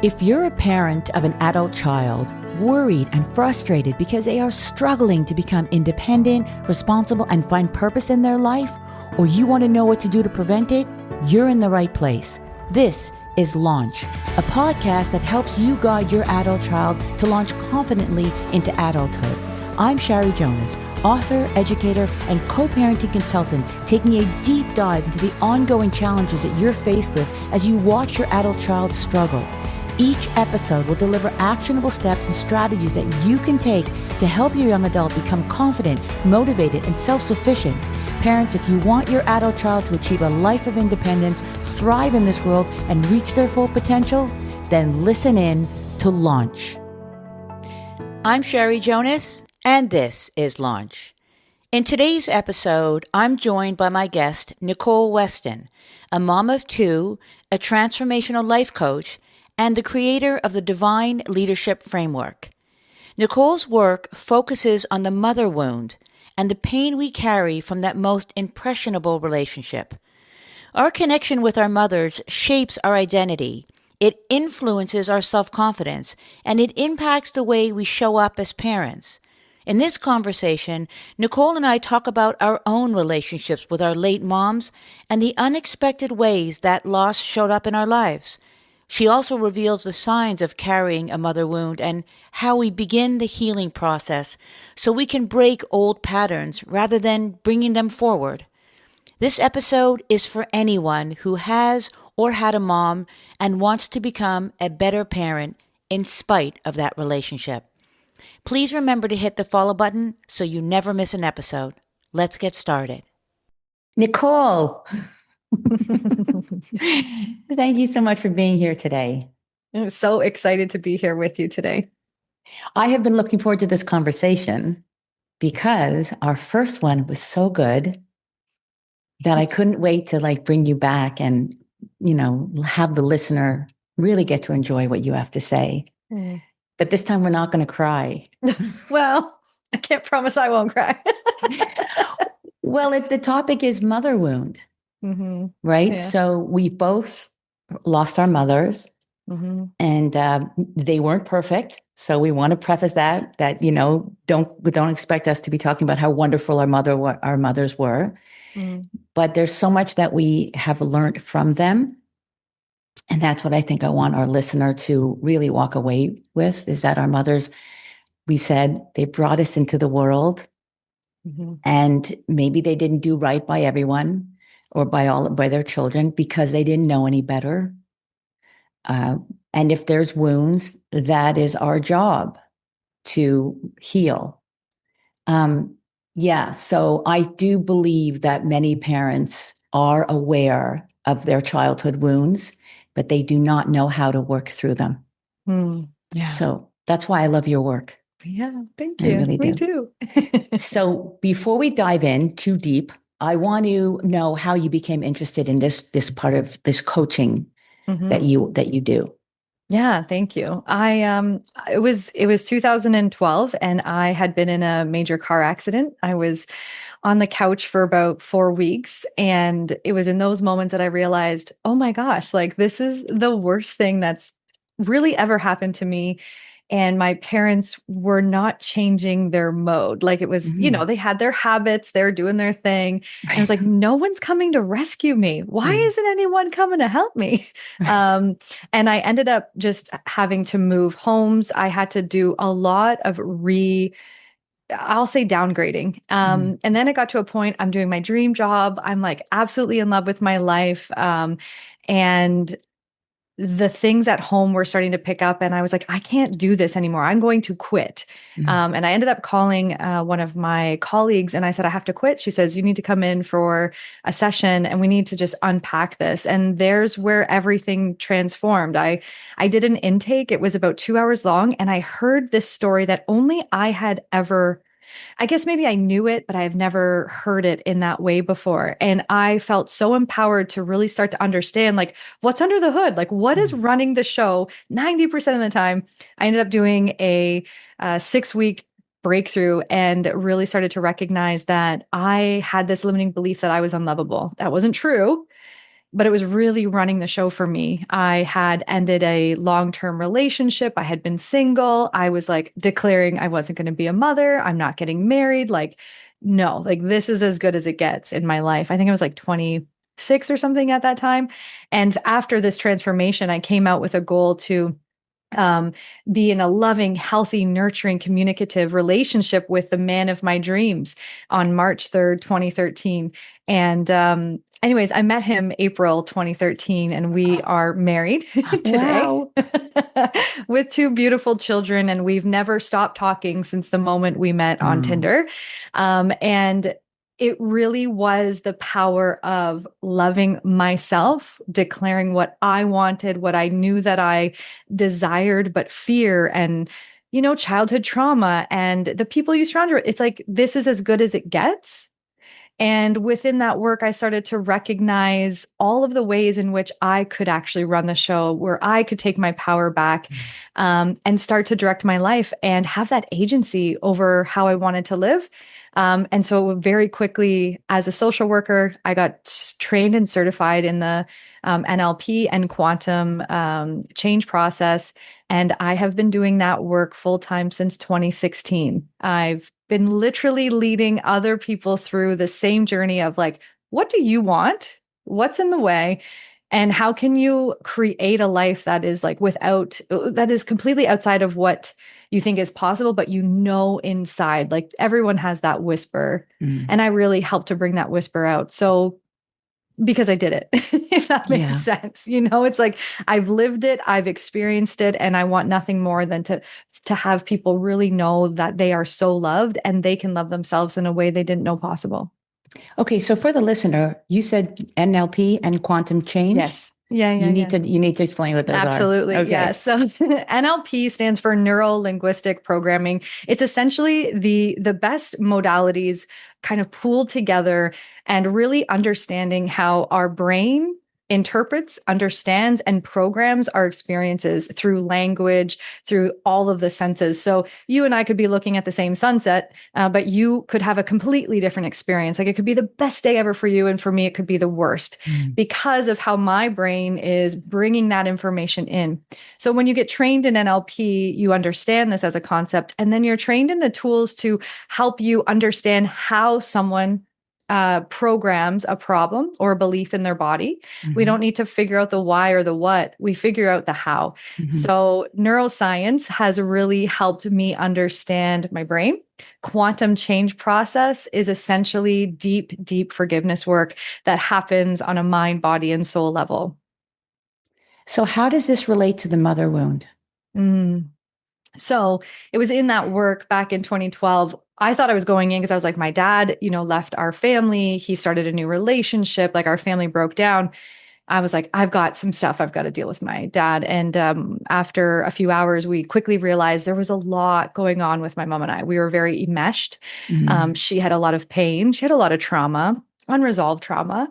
If you're a parent of an adult child, worried and frustrated because they are struggling to become independent, responsible, and find purpose in their life, or you want to know what to do to prevent it, you're in the right place. This is Launch, a podcast that helps you guide your adult child to launch confidently into adulthood. I'm Shari Jonas, author, educator, and co-parenting consultant, taking a deep dive into the ongoing challenges that you're faced with as you watch your adult child struggle. Each episode will deliver actionable steps and strategies that you can take to help your young adult become confident, motivated, and self-sufficient. Parents, if you want your adult child to achieve a life of independence, thrive in this world, and reach their full potential, then listen in to Launch. I'm Shari Jonas, and this is Launch. In today's episode, I'm joined by my guest, Nicole Weston, a mom of two, a transformational life coach, and the creator of the Divine Leadership Framework. Nicole's work focuses on the mother wound and the pain we carry from that most impressionable relationship. Our connection with our mothers shapes our identity. It influences our self-confidence, and it impacts the way we show up as parents. In this conversation, Nicole and I talk about our own relationships with our late moms and the unexpected ways that loss showed up in our lives. She also reveals the signs of carrying a mother wound and how we begin the healing process so we can break old patterns rather than bringing them forward. This episode is for anyone who has or had a mom and wants to become a better parent in spite of that relationship. Please remember to hit the follow button so you never miss an episode. Let's get started. Nicole. Thank you so much for being here today. I'm so excited to be here with you today. I have been looking forward to this conversation because our first one was so good that I couldn't wait to bring you back and, have the listener really get to enjoy what you have to say. But this time we're not going to cry. Well, I can't promise I won't cry. Well, the topic is mother wound. Mm-hmm. Right? Yeah. So we both lost our mothers, and they weren't perfect. So we want to preface that don't expect us to be talking about how wonderful our mothers were. But there's so much that we have learned from them. And that's what I think I want our listener to really walk away with, is that our mothers, we said, they brought us into the world, and maybe they didn't do right by everyone or by their children because they didn't know any better. And if there's wounds, that is our job to heal. So I do believe that many parents are aware of their childhood wounds, but they do not know how to work through them. Yeah. So that's why I love your work. Yeah, thank you. I really do. Me too. So before we dive in too deep, I want to know how you became interested in this part of this coaching that you do. Yeah, thank you. It was 2012 and I had been in a major car accident. I was on the couch for about 4 weeks, and it was in those moments that I realized, oh my gosh, this is the worst thing that's really ever happened to me. And my parents were not changing their mode. It was, they had their habits, they're doing their thing. Right. And I was like, no one's coming to rescue me. Why isn't anyone coming to help me? Right. And I ended up just having to move homes. I had to do a lot of I'll say downgrading. And then it got to a point, I'm doing my dream job. I'm absolutely in love with my life. And the things at home were starting to pick up, and I was like, I can't do this anymore. I'm going to quit. And I ended up calling one of my colleagues, and I said, I have to quit. She says, you need to come in for a session and we need to just unpack this. And there's where everything transformed. I did an intake. It was about 2 hours long. And I heard this story that only I had ever, I guess maybe I knew it, but I've never heard it in that way before. And I felt so empowered to really start to understand what's under the hood, what is running the show 90% of the time. I ended up doing a 6-week breakthrough and really started to recognize that I had this limiting belief that I was unlovable. That wasn't true. but it was really running the show for me. I had ended a long-term relationship. I had been single. I was like declaring I wasn't going to be a mother. I'm not getting married. Like, no, like this is as good as it gets in my life. I think I was like 26 or something at that time. And after this transformation, I came out with a goal to um, be in a loving, healthy, nurturing, communicative relationship with the man of my dreams on March 3rd, 2013. And anyways, I met him April 2013, and we are married today Wow. with two beautiful children. And we've never stopped talking since the moment we met on Mm. Tinder. And it really was the power of loving myself, declaring what I wanted, what I knew that I desired, but fear and, childhood trauma and the people you surround yourself. It's like, this is as good as it gets. And within that work, I started to recognize all of the ways in which I could actually run the show, where I could take my power back and start to direct my life and have that agency over how I wanted to live. And so, very quickly, as a social worker, I got trained and certified in the NLP and quantum change process. And I have been doing that work full time since 2016. I've been literally leading other people through the same journey of like, what do you want? What's in the way? And how can you create a life that is like that is completely outside of what you think is possible, but inside, like everyone has that whisper. Mm. And I really help to bring that whisper out. So because I did it, if that makes Yeah. sense. It's like I've lived it, I've experienced it, and I want nothing more than to have people really know that they are so loved and they can love themselves in a way they didn't know possible. Okay, so for the listener, you said NLP and quantum change. Yes. Yeah, yeah, yeah. You need to explain what those are. Absolutely. Yeah. Okay. So NLP stands for neuro linguistic programming. It's essentially the best modalities kind of pooled together and really understanding how our brain interprets, understands, and programs our experiences through language, through all of the senses. So you and I could be looking at the same sunset, but you could have a completely different experience. Like it could be the best day ever for you. And for me, it could be the worst Mm. because of how my brain is bringing that information in. So when you get trained in NLP, you understand this as a concept, and then you're trained in the tools to help you understand how someone programs a problem or a belief in their body. We Mhm. don't need to figure out the why or the what. We figure out the how. Mhm. So neuroscience has really helped me understand my brain. Quantum change process is essentially deep, deep forgiveness work that happens on a mind, body, and soul level. So how does this relate to the mother wound? Mm. So it was in that work back in 2012. I thought I was going in because I was like, my dad, left our family. He started a new relationship. Like our family broke down. I was like, I've got some stuff I've got to deal with my dad. And after a few hours, we quickly realized there was a lot going on with my mom and I. We were very enmeshed. Mm. She had a lot of pain. She had a lot of trauma, unresolved trauma.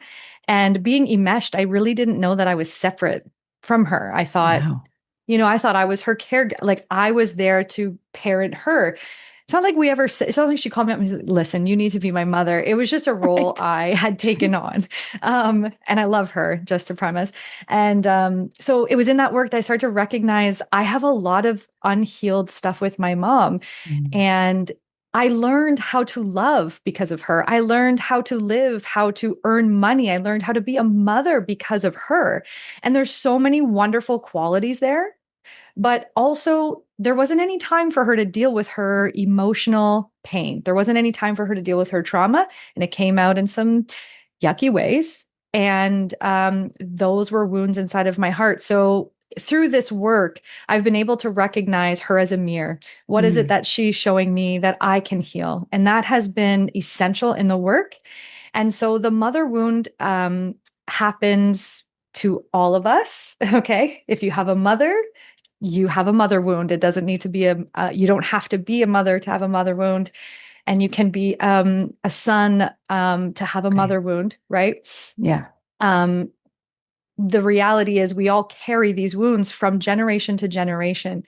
And being enmeshed, I really didn't know that I was separate from her. Wow. I thought I was her like I was there to parent her. It's not like it's not like she called me up and said, listen, you need to be my mother. It was just a role Right. I had taken on. And I love her, just to premise. And so it was in that work that I started to recognize I have a lot of unhealed stuff with my mom. Mm. And I learned how to love because of her. I learned how to live, how to earn money. I learned how to be a mother because of her. And there's so many wonderful qualities there. But also, there wasn't any time for her to deal with her emotional pain. There wasn't any time for her to deal with her trauma. And it came out in some yucky ways. And those were wounds inside of my heart. So, through this work, I've been able to recognize her as a mirror. What is it Mm. that she's showing me that I can heal? And that has been essential in the work. And so the mother wound happens to all of us. Okay. If you have a mother, you have a mother wound. It doesn't need to be you don't have to be a mother to have a mother wound. And you can be a son to have a Okay. mother wound, right? Yeah. Um, the reality is we all carry these wounds from generation to generation.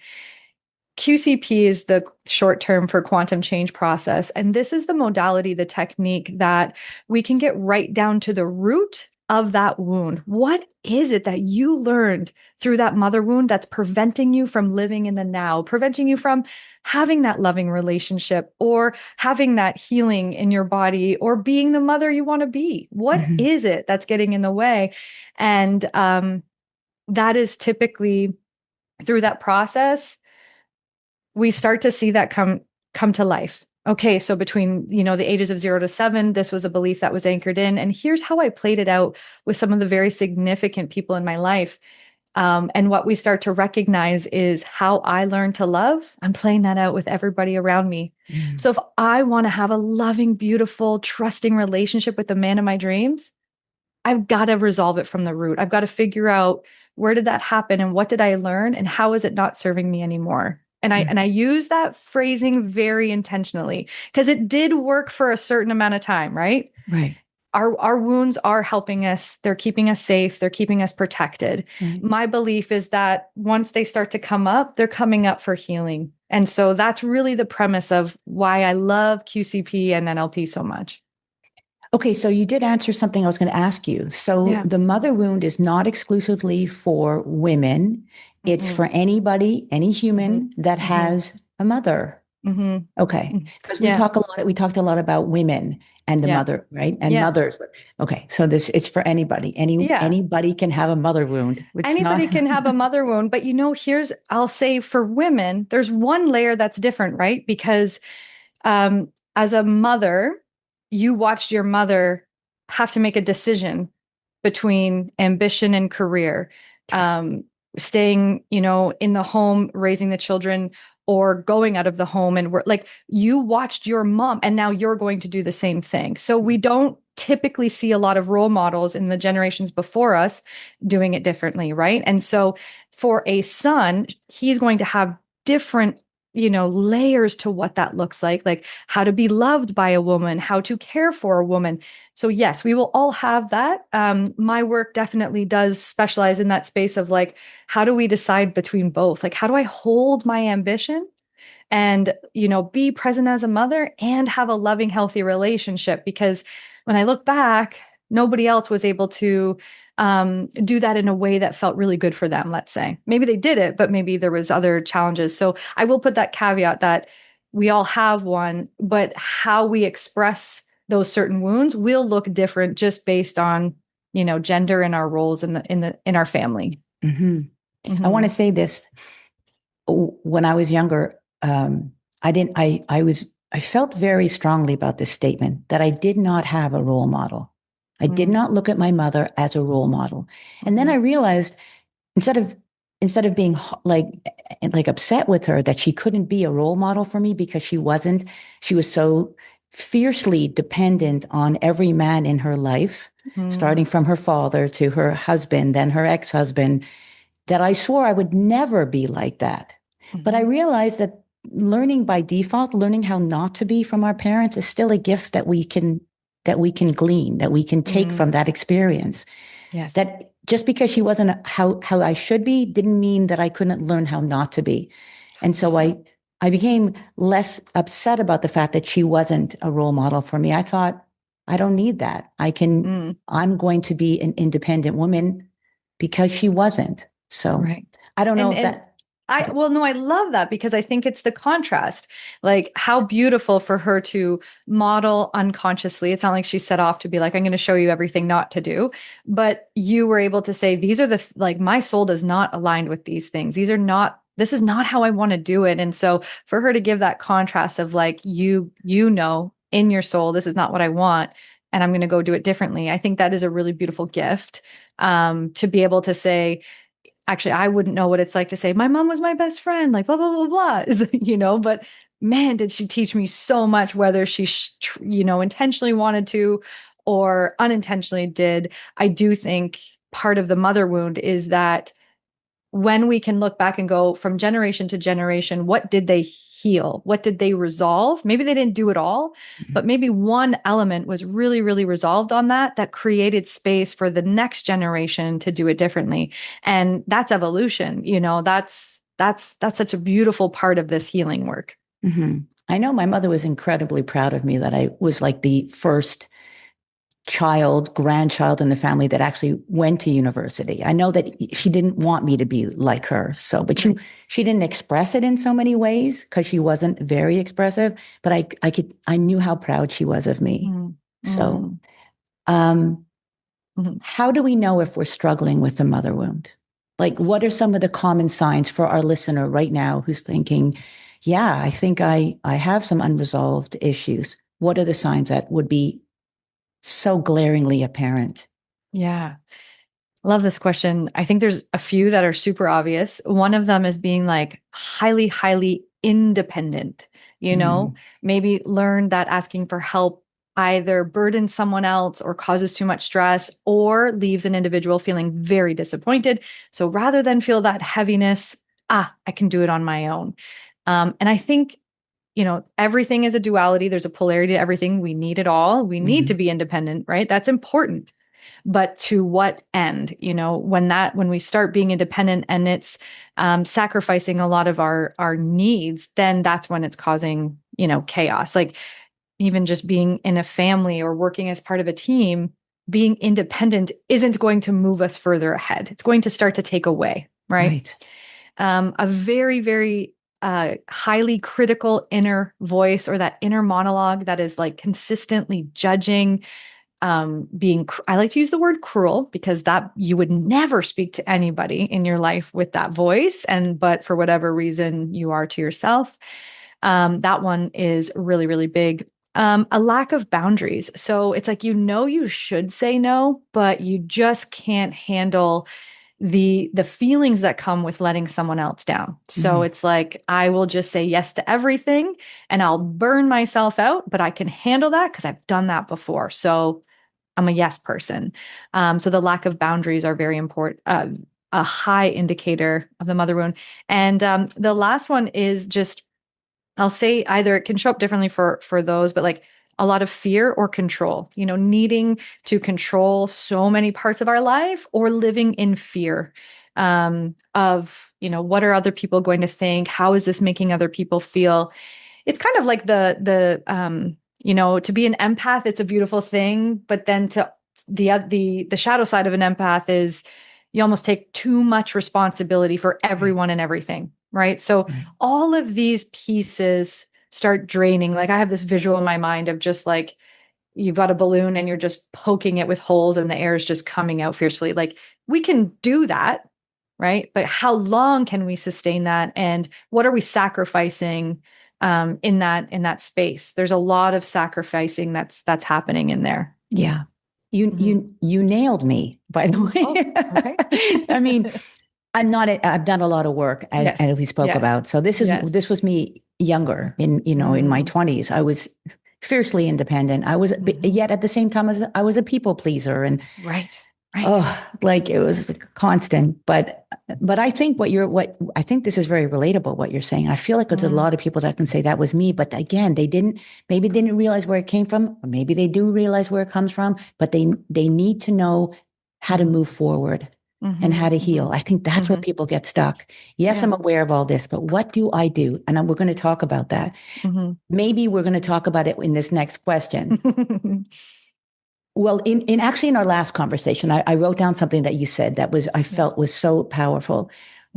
QCP is the short term for quantum change process. And this is the modality, the technique that we can get right down to the root of that wound. What is it that you learned through that mother wound that's preventing you from living in the now, preventing you from having that loving relationship or having that healing in your body or being the mother you want to be? What Mhm. is it that's getting in the way? And that is typically through that process, we start to see that come to life. Okay, so between, the ages of 0 to 7, this was a belief that was anchored in, and here's how I played it out with some of the very significant people in my life. And what we start to recognize is how I learned to love. I'm playing that out with everybody around me. Mhm. So if I want to have a loving, beautiful, trusting relationship with the man of my dreams, I've got to resolve it from the root. I've got to figure out, where did that happen and what did I learn and how is it not serving me anymore? And I use that phrasing very intentionally because it did work for a certain amount of time, right? Right. Our wounds are helping us. They're keeping us safe. They're keeping us protected. Right. My belief is that once they start to come up, they're coming up for healing. And so that's really the premise of why I love QCP and NLP so much. Okay, so you did answer something I was going to ask you. So Yeah. the mother wound is not exclusively for women. It's Mm-mm. for anybody, any Mm-hmm. human that Mm-hmm. has a mother. Mm-hmm. Okay. Mm. Because Yeah. we talked a lot about women and the Yeah. mother, right? And Yeah. mothers. Okay. So this it's for anybody. Yeah. Anybody can have a mother wound. It's not Anybody can have a mother wound, but I'll say for women, there's one layer that's different, right? Because as a mother, you watched your mother have to make a decision between ambition and career, um, staying, in the home, raising the children, or going out of the home and work. Like you watched your mom, and now you're going to do the same thing. So we don't typically see a lot of role models in the generations before us doing it differently, right? And so for a son, he's going to have different layers to what that looks like how to be loved by a woman, how to care for a woman. So yes, we will all have that. My work definitely does specialize in that space of like, how do we decide between both? Like, how do I hold my ambition and, be present as a mother and have a loving, healthy relationship? Because when I look back, nobody else was able to do that in a way that felt really good for them. Let's say maybe they did it, but maybe there was other challenges. So I will put that caveat that we all have one, but how we express those certain wounds will look different just based on gender and our roles in our family. Mhm. I want Mm-hmm. to say this. When I was younger, I didn't, I felt very strongly about this statement that I did not have a role model. I did not look at my mother as a role model. And then Mm-hmm. I realized instead of, instead of being like upset with her that she couldn't be a role model for me because she wasn't, she was so fiercely dependent on every man in her life, Mm-hmm. starting from her father to her husband, then her ex-husband, that I swore I would never be like that. But I Mm-hmm. realized that learning by default, learning how not to be from our parents is still a gift that we can glean, that we can take Mm-hmm. from that experience. Yes. That just because she wasn't how I should be didn't mean that I couldn't learn how not to be. And so 100%. I became less upset about the fact that she wasn't a role model for me. I thought, I don't need that. Mm, I'm going to be an independent woman because she wasn't. So right. I don't know if And that, well, no, I love that because I think it's the contrast. Like how beautiful for her to model unconsciously. It's not like she set off to be like, I'm going to show you everything not to do. But you were able to say, these are like, my soul does not align with these things. This is not how I want to do it. And so for her to give that contrast of like, in your soul, this is not what I want. And I'm going to go do it differently. I think that is a really beautiful gift, to be able to say, actually, I wouldn't know what it's like to say, my mom was my best friend, like blah, blah, blah, blah, but man, did she teach me so much, whether she, intentionally wanted to or unintentionally did. I do think part of the mother wound is that when we can look back and go from generation to generation, what did they heal? What did they resolve? Maybe they didn't do it all, but maybe one element was really, really resolved on that created space for the next generation to do it differently. And that's evolution. That's such a beautiful part of this healing work. I know my mother was incredibly proud of me that I was like the first grandchild in the family that actually went to university. I know that she didn't want me to be like her. So, but she didn't express it in so many ways because she wasn't very expressive, but I knew how proud she was of me. Mm, So, mm, um, mhm. how do we know if we're struggling with a mother wound? Like, what are some of the common signs for our listener right now who's thinking, yeah, I think I have some unresolved issues? What are the signs that would be so glaringly apparent? Yeah. Love this question. I think there's a few that are super obvious. One of them is being like highly, highly independent, Mm, maybe learn that asking for help either burdens someone else or causes too much stress or leaves an individual feeling very disappointed. So rather than feel that heaviness, I can do it on my own. And I think everything is a duality. There's a polarity to everything. We need it all. We need to mhm. be independent, right? That's important. But to what end? When we start being independent and it's sacrificing a lot of our needs, then that's when it's causing, chaos. Like even just being in a family or working as part of a team, being independent isn't going to move us further ahead. It's going to start to take away, right? Right. A very, very highly critical inner voice or that inner monologue that is like consistently judging, I like to use the word cruel because that you would never speak to anybody in your life with that voice. But for whatever reason, you are to yourself. That one is really, really big. A lack of boundaries. So it's like, you should say no, but you just can't handle the feelings that come with letting someone else down. So Mm, it's like I will just say yes to everything and I'll burn myself out, but I can handle that because I've done that before. So I'm a yes person. So the lack of boundaries are very important. A high indicator of the mother wound. And the last one is just I'll say either it can show up differently for those, but like a lot of fear or control, needing to control so many parts of our life or living in fear of, what are other people going to think? How is this making other people feel? It's kind of like to be an empath, it's a beautiful thing, but then to the shadow side of an empath is you almost take too much responsibility for right. everyone and everything, right? So Right. all of these pieces start draining. Like I have this visual in my mind of just like you've got a balloon and you're just poking it with holes and the air is just coming out fiercely. Like we can do that, right? But how long can we sustain that? And what are we sacrificing in that space? There's a lot of sacrificing that's happening in there. Yeah. You Mhm. you you nailed me, by the Oh, okay. way. I mean, I've done a lot of work Yes. as we spoke Yes. about. So Yes. this was me younger in my Mm. 20s. I was fiercely independent. Mhm. Yet at the same time as I was a people pleaser and Right. Right. oh, like it was constant. But I think what I think this is very relatable what you're saying. I feel like there's a Mm. lot of people that can say that was me, but again, maybe they didn't realize where it came from, or maybe they do realize where it comes from, but they need to know how to Mhm. move forward and how Mhm. to heal. Mhm. I think that's where Mhm. people get stuck. Yes, Yeah. I'm aware of all this, but what do I do? And we're going to talk about that. Mhm. Maybe we're going to talk about it in this next question. Well, in actually in our last conversation, I wrote down something that you said that I Yeah. felt was so powerful.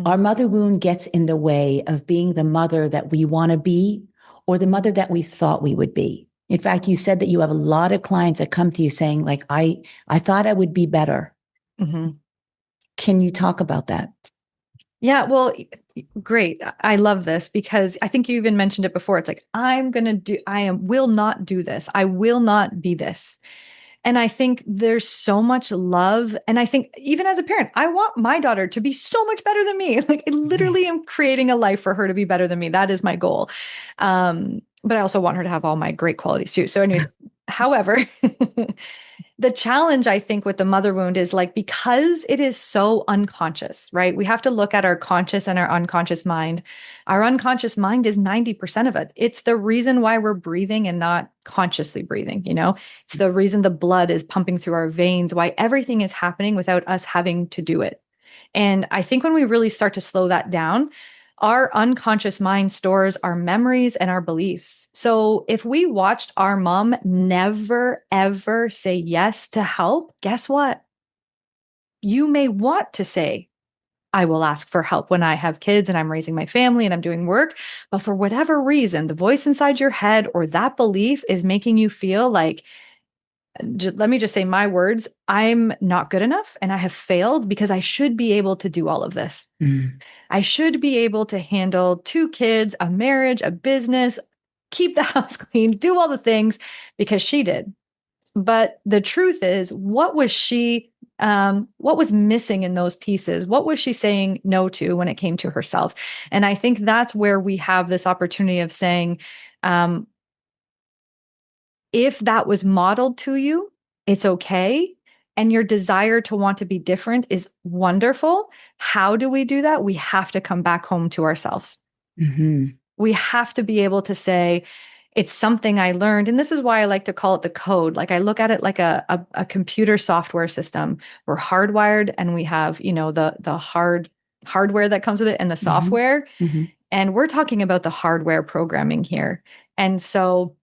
Our Mhm. mother wound gets in the way of being the mother that we want to be or the mother that we thought we would be. In fact, you said that you have a lot of clients that come to you saying, like, I thought I would be better. Mhm. Can you talk about that? Yeah, well, great. I love this because I think you even mentioned it before. It's like, will not do this. I will not be this. And I think there's so much love. And I think even as a parent, I want my daughter to be so much better than me. Like I literally Right. am creating a life for her to be better than me. That is my goal. But I also want her to have all my great qualities too. So, anyways, however, the challenge I think with the mother wound is like because it is so unconscious, right? We have to look at our conscious and our unconscious mind. Our unconscious mind is 90% of it. It's the reason why we're breathing and not consciously breathing. It's the reason the blood is pumping through our veins, why everything is happening without us having to do it. And I think when we really start to slow that down, Our unconscious mind stores our memories and our beliefs. So if we watched our mom never, ever say yes to help, guess what? You may want to say, I will ask for help when I have kids and I'm raising my family and I'm doing work. But for whatever reason, the voice inside your head or that belief is making you feel like, let me just say my words, I'm not good enough and I have failed because I should be able to do all of this. Mm. I should be able to handle 2 kids, a marriage, a business, keep the house clean, do all the things because she did. But the truth is, what was missing in those pieces? What was she saying no to when it came to herself? And I think that's where we have this opportunity of saying, um, if that was modeled to you, it's okay. And your desire to want to be different is wonderful. How do we do that? We have to come back home to ourselves. Mm-hmm. We have to be able to say, it's something I learned. And this is why I like to call it the code. Like I look at it like a computer software system. We're hardwired and we have, the hardware that comes with it and the Mm-hmm. software. Mm-hmm. And we're talking about the hardware programming here. And so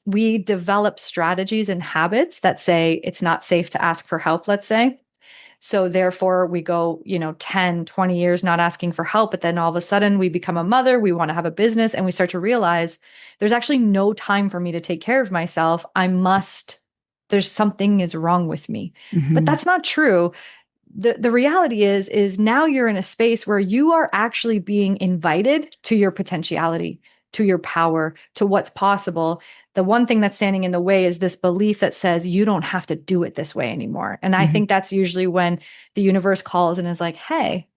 we develop strategies and habits that say it's not safe to ask for help, let's say. So therefore we go, 10, 20 years not asking for help. But then all of a sudden we become a mother, we want to have a business, and we start to realize there's actually no time for me to take care of myself. There's something is wrong with me. But Mm-hmm. that's not true. The reality is now you're in a space where you are actually being invited to your potentiality, to your power, to what's possible. The one thing that's standing in the way is this belief that says you don't have to do it this way anymore. And I Mm-hmm. think that's usually when the universe calls and is like, hey,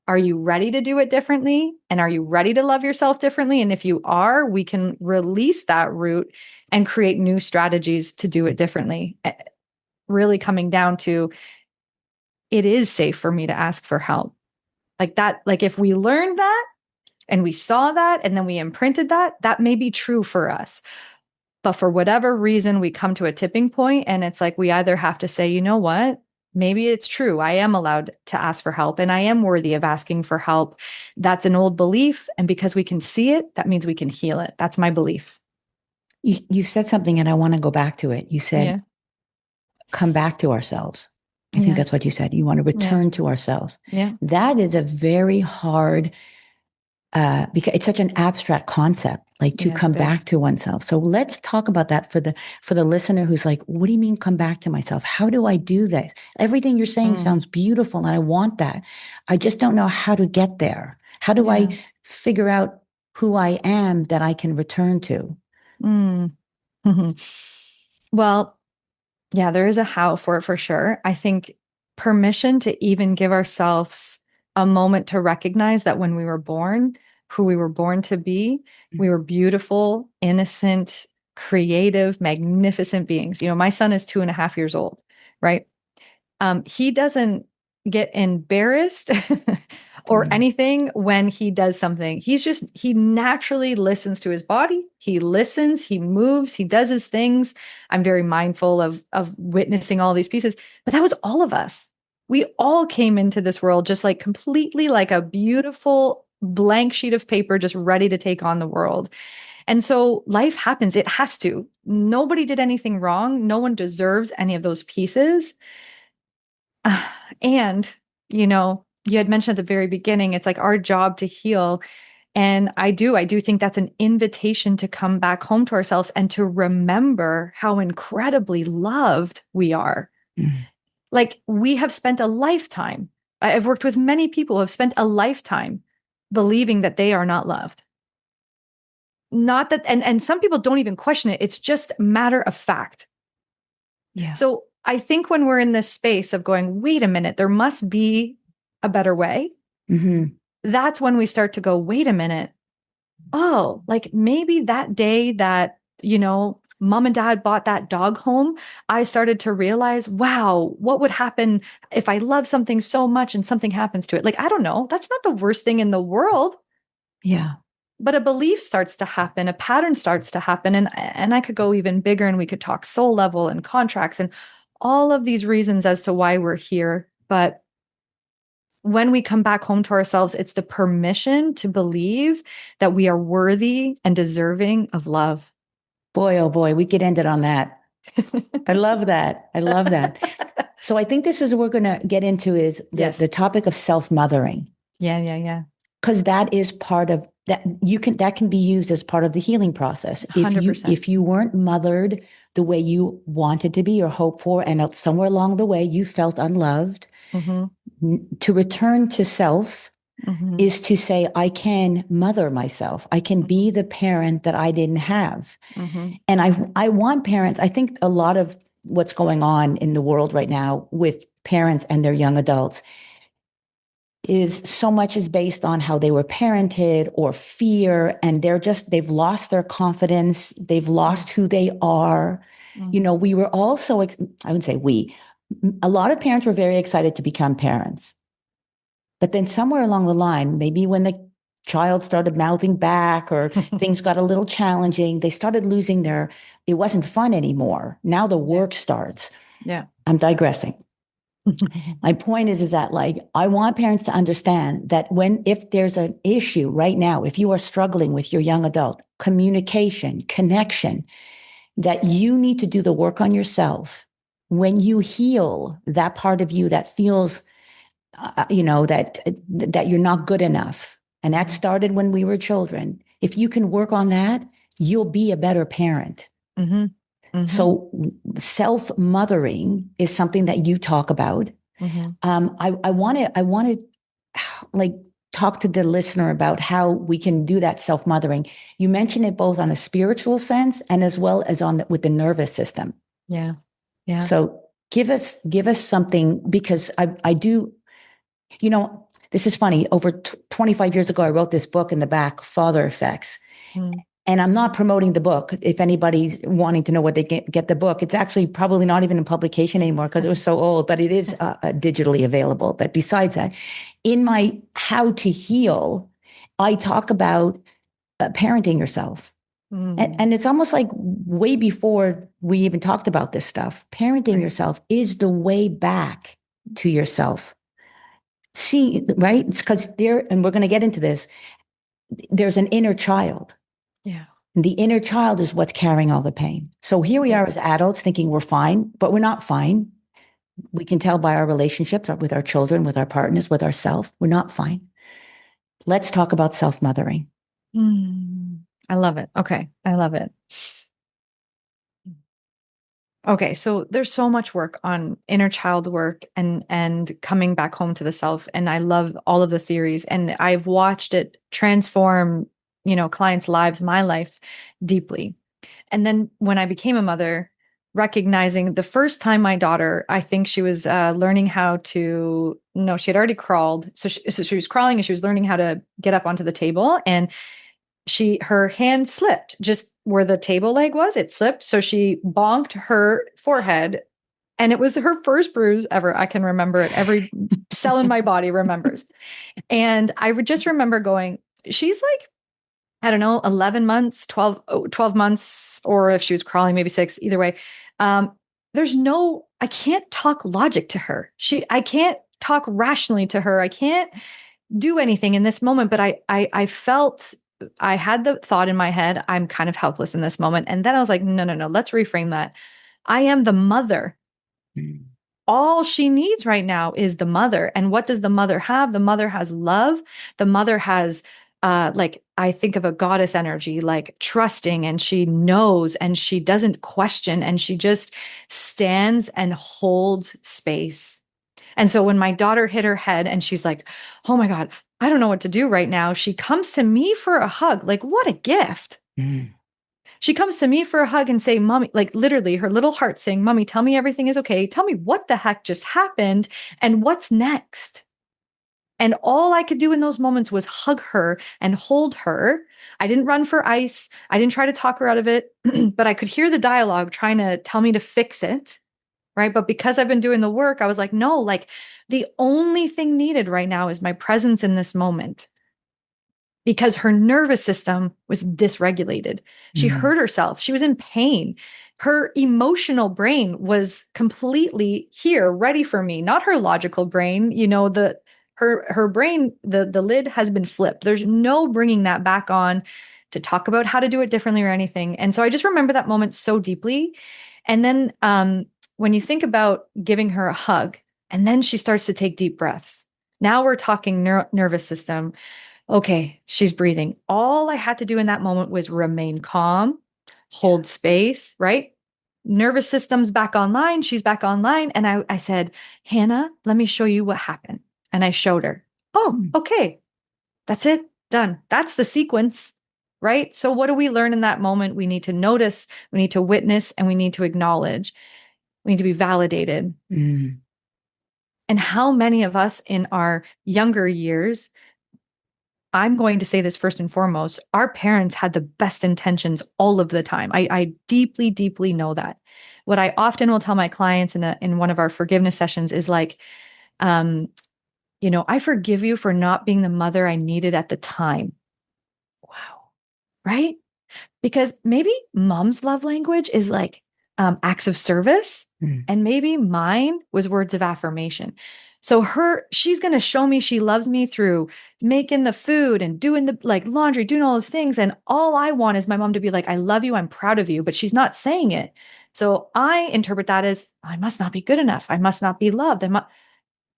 are you ready to do it differently? And are you ready to love yourself differently? And if you are, we can release that root and create new strategies to do it differently. Really coming down to, it is safe for me to ask for help. Like that, like if we learned that and we saw that and then we imprinted that, that may be true for us. But for whatever reason, we come to a tipping point and it's like we either have to say, you know what? Maybe it's true. I am allowed to ask for help and I am worthy of asking for help. That's an old belief. And because we can see it, that means we can heal it. That's my belief. You said something and I want to go back to it. You said, Yeah. come back to ourselves. I think Yeah. that's what you said. You want to Yeah. return to ourselves. Yeah. That is a very hard, because it's such an abstract concept, like to Yeah. It's come big. back to oneself. So let's talk about that for the listener who's like, what do you mean come back to myself? How do I do this? Everything you're saying Mm, sounds beautiful and I want that. I just don't know how to get there. How do yeah. I figure out who I am that I can return to? Mm. Well, yeah, there is a how for it for sure. I think permission to even give ourselves a moment to recognize that when we were born, who we were born to be, we were beautiful, innocent, creative, magnificent beings. My son is 2.5 years old, right? He doesn't get embarrassed or Yeah. anything when he does something. He naturally listens to his body. He listens, he moves, he does his things. I'm very mindful of witnessing all these pieces, but that was all of us. We all came into this world just like completely like a beautiful blank sheet of paper, just ready to take on the world. And so life happens. It has to. Nobody did anything wrong. No one deserves any of those pieces. And, you had mentioned at the very beginning, it's like our job to heal. And I do think that's an invitation to come back home to ourselves and to remember how incredibly loved we are. Mm. Like we have spent a lifetime. I've worked with many people who have spent a lifetime believing that they are not loved. Not that, and some people don't even question it. It's just matter of fact. Yeah. So I think when we're in this space of going, wait a minute, there must be a better way, Mm-hmm. that's when we start to go, wait a minute. Oh, like maybe that day that, mom and dad bought that dog home, I started to realize, wow, what would happen if I love something so much and something happens to it? Like, I don't know. That's not the worst thing in the world. Yeah. But a belief starts to happen, a pattern starts to happen. And I could go even bigger and we could talk soul level and contracts and all of these reasons as to why we're here. But when we come back home to ourselves, it's the permission to believe that we are worthy and deserving of love. Boy, oh boy, we could end it on that. I love that. I love that. So I think this is what we're going to get into is Yes. the topic of self-mothering. Yeah, yeah, yeah. Because that is part of that that can be used as part of the healing process. 100%. If you weren't mothered the way you wanted to be or hoped for, and somewhere along the way you felt unloved, to return to self is to say, I can mother myself. I can be the parent that I didn't have. And I want parents, I think a lot of what's going on in the world right now with parents and their young adults is so much is based on how they were parented or fear, and they've lost their confidence, they've lost who they are. You know, we were also, I wouldn't say a lot of parents were very excited to become parents. But then somewhere along the line, maybe when the child started mouthing back or things got a little challenging, they started losing it wasn't fun anymore. Now the work starts. Yeah. I'm digressing. My point is that like, I want parents to understand that if there's an issue right now, if you are struggling with your young adult, communication, connection, that you need to do the work on yourself. When you heal that part of you that feels, that you're not good enough. And that started when we were children. If you can work on that, you'll be a better parent. So self-mothering is something that you talk about. I want to like talk to the listener about how we can do that self-mothering. You mentioned it both on a spiritual sense and as well as with the nervous system. Yeah. Yeah. So give us something, because I do, this is funny. Over 25 years ago, I wrote this book in the back, Father Effects. And I'm not promoting the book. If anybody's wanting to know where they get the book, it's actually probably not even in publication anymore because it was so old, but it is digitally available. But besides that, in my How to Heal, I talk about parenting yourself. And it's almost like way before we even talked about this stuff. Parenting yourself is the way back to yourself. See, right? It's because and we're going to get into this, there's an inner child. Yeah. And the inner child is what's carrying all the pain. So here we are as adults thinking we're fine, but we're not fine. We can tell by our relationships with our children, with our partners, with ourselves, we're not fine. Let's talk about self-mothering. I love it. Okay. I love it. Okay, so there's so much work on inner child work and coming back home to the self, and I love all of the theories, and I've watched it transform, clients' lives, my life deeply. And then when I became a mother, recognizing the first time my daughter, I think she was learning how to, no, she had already crawled, so she was crawling and she was learning how to get up onto the table, and her hand slipped just where the table leg was. It slipped. So she bonked her forehead, and it was her first bruise ever. I can remember it. Every cell in my body remembers. And I would just remember going, she's like, I don't know, 11 months, 12 months, or if she was crawling, maybe 6, either way. I can't talk logic to her. I can't talk rationally to her. I can't do anything in this moment, but I felt, I had the thought in my head, I'm kind of helpless in this moment. And then I was like, no, let's reframe that. I am the mother. All she needs right now is the mother. And what does the mother have? The mother has love. The mother has, I think of a goddess energy, like trusting, and she knows, and she doesn't question, and she just stands and holds space. And so when my daughter hit her head and she's like, oh my God, I don't know what to do right now, she comes to me for a hug. Like, what a gift. She comes to me for a hug and say, Mommy, like literally her little heart saying, Mommy, tell me everything is okay. Tell me what the heck just happened and what's next. And all I could do in those moments was hug her and hold her. I didn't run for ice. I didn't try to talk her out of it, but I could hear the dialogue trying to tell me to fix it. Right. But because I've been doing the work, I was like, no, like the only thing needed right now is my presence in this moment. Because her nervous system was dysregulated. She hurt herself. She was in pain. Her emotional brain was completely here, ready for me, not her logical brain, the Her brain, the lid has been flipped. There's no bringing that back on to talk about how to do it differently or anything. And so I just remember that moment so deeply. And then when you think about giving her a hug, and then she starts to take deep breaths. Now we're talking nervous system. Okay, she's breathing. All I had to do in that moment was remain calm, hold space, right? Nervous system's back online. She's back online. And I said, Hannah, let me show you what happened. And I showed her. Oh, okay. That's it. Done. That's the sequence, right? So what do we learn in that moment? We need to notice, we need to witness, and we need to acknowledge. We need to be validated. Mm. And how many of us in our younger years, I'm going to say this first and foremost, our parents had the best intentions all of the time. I deeply, deeply know that. What I often will tell my clients in one of our forgiveness sessions is like, I forgive you for not being the mother I needed at the time. Wow. Right? Because maybe mom's love language is like acts of service, and maybe mine was words of affirmation. So she's going to show me she loves me through making the food and doing the like laundry, doing all those things. And all I want is my mom to be like, I love you, I'm proud of you, but she's not saying it. So I interpret that as I must not be good enough. I must not be loved.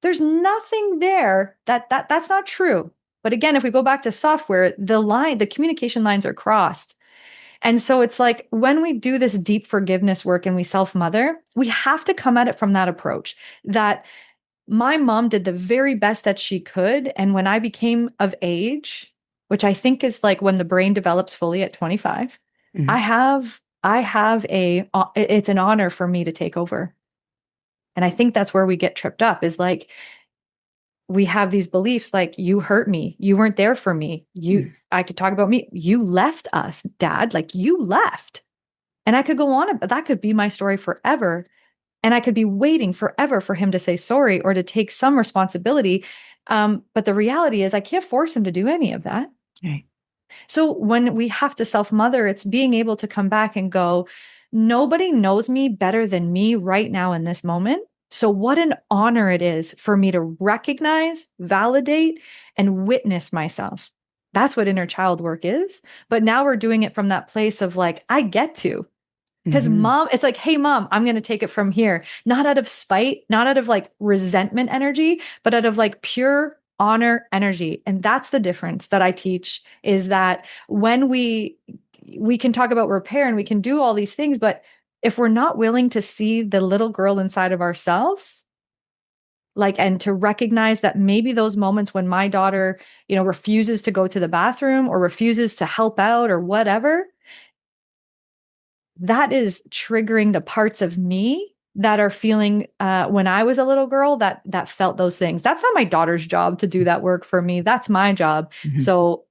There's nothing there that's not true. But again, if we go back to software, the communication lines are crossed. And so it's like when we do this deep forgiveness work and we self-mother, we have to come at it from that approach that my mom did the very best that she could. And when I became of age, which I think is like when the brain develops fully at 25, it's an honor for me to take over. And I think that's where we get tripped up is like, we have these beliefs like you hurt me, you weren't there for me, I could talk about me, you left us, dad, like you left. And I could go on, but that could be my story forever. And I could be waiting forever for him to say sorry or to take some responsibility. But the reality is I can't force him to do any of that. Right. So when we have to self-mother, it's being able to come back and go, nobody knows me better than me right now in this moment. So what an honor it is for me to recognize, validate, and witness myself. That's what inner child work is. But now we're doing it from that place of like, I get to. Because mom, it's like, hey, mom, I'm going to take it from here. Not out of spite, not out of like resentment energy, but out of like pure honor energy. And that's the difference that I teach is that when we can talk about repair and we can do all these things, but if we're not willing to see the little girl inside of ourselves, like, and to recognize that maybe those moments when my daughter, refuses to go to the bathroom or refuses to help out or whatever, that is triggering the parts of me that are feeling when I was a little girl that felt those things. That's not my daughter's job to do that work for me. That's my job. So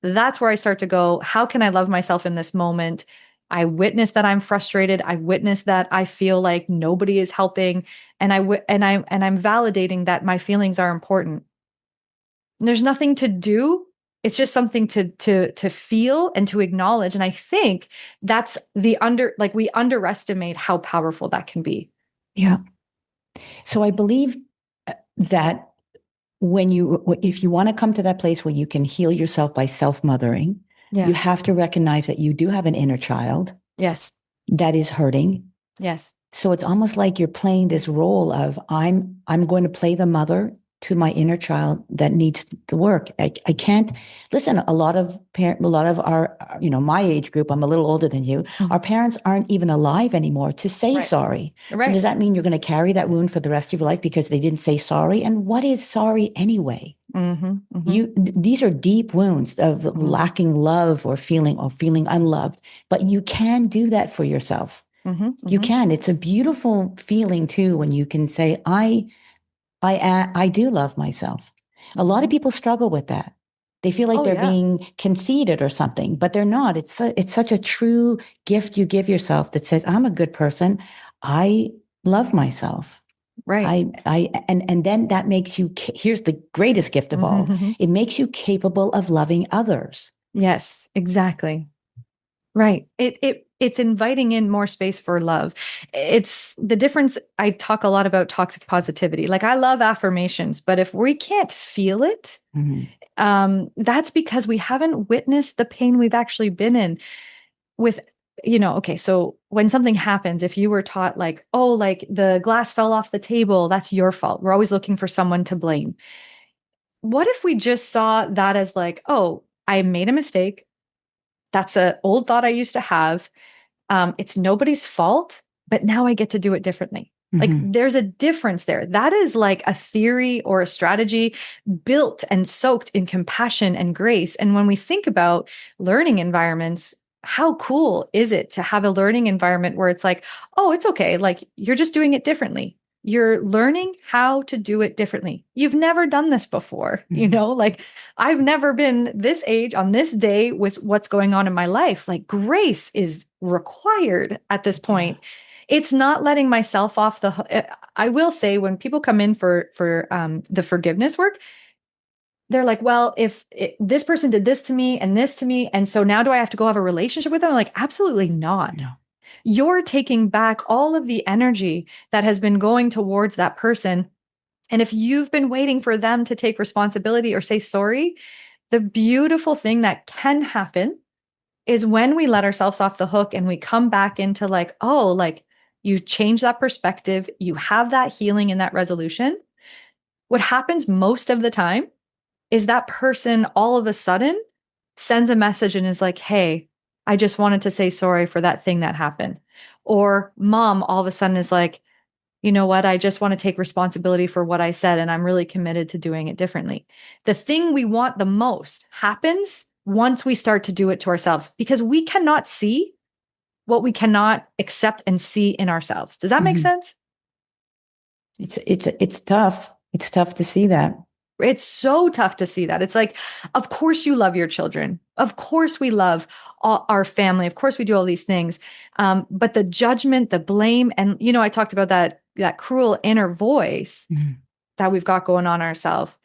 that's where I start to go, how can I love myself in this moment? I witness that I'm frustrated. I witness that I feel like nobody is helping, and I'm validating that my feelings are important. And there's nothing to do. It's just something to feel and to acknowledge. And I think that's we underestimate how powerful that can be. Yeah. So I believe that if you want to come to that place where you can heal yourself by self-mothering, you have to recognize that you do have an inner child. Yes. That is hurting. Yes. So it's almost like you're playing this role of I'm going to play the mother to my inner child that needs to work. I can't listen. A lot of our, my age group, I'm a little older than you. Our parents aren't even alive anymore to say sorry. Right. So does that mean you're going to carry that wound for the rest of your life because they didn't say sorry? And what is sorry anyway? These are deep wounds of lacking love or feeling unloved, but you can do that for yourself. You can. It's a beautiful feeling too when you can say, I do love myself. A lot of people struggle with that. They feel like they're being conceited or something, but they're not. It's such a true gift you give yourself that says, I'm a good person. I love myself. Right. And then that makes you, here's the greatest gift of all. It makes you capable of loving others. Yes, exactly. Right. It's inviting in more space for love. It's the difference. I talk a lot about toxic positivity. Like I love affirmations, but if we can't feel it, that's because we haven't witnessed the pain we've actually been in with, okay, so when something happens, if you were taught like, oh, like the glass fell off the table, that's your fault. We're always looking for someone to blame. What if we just saw that as like, oh, I made a mistake. That's an old thought I used to have. It's nobody's fault, but now I get to do it differently. Like there's a difference there. That is like a theory or a strategy built and soaked in compassion and grace. And when we think about learning environments, how cool is it to have a learning environment where it's like, oh, it's okay. Like you're just doing it differently. You're learning how to do it differently. You've never done this before, like I've never been this age on this day with what's going on in my life. Like grace is required at this point. It's not letting myself off the hook. I will say when people come in for the forgiveness work, they're like, well, if this person did this to me and this to me, and so now do I have to go have a relationship with them? I'm like, absolutely not. No. You're taking back all of the energy that has been going towards that person. And if you've been waiting for them to take responsibility or say sorry, the beautiful thing that can happen is when we let ourselves off the hook and we come back into like, oh, like you change that perspective, you have that healing and that resolution. What happens most of the time is that person all of a sudden sends a message and is like, hey, I just wanted to say sorry for that thing that happened. Or mom all of a sudden is like, you know what? I just want to take responsibility for what I said, and I'm really committed to doing it differently. The thing we want the most happens once we start to do it to ourselves because we cannot see what we cannot accept and see in ourselves. Does that make sense? It's tough. It's tough to see that. It's so tough to see that. It's like, of course you love your children. Of course we love our family. Of course we do all these things. But the judgment, the blame, and I talked about that cruel inner voice that we've got going on ourselves.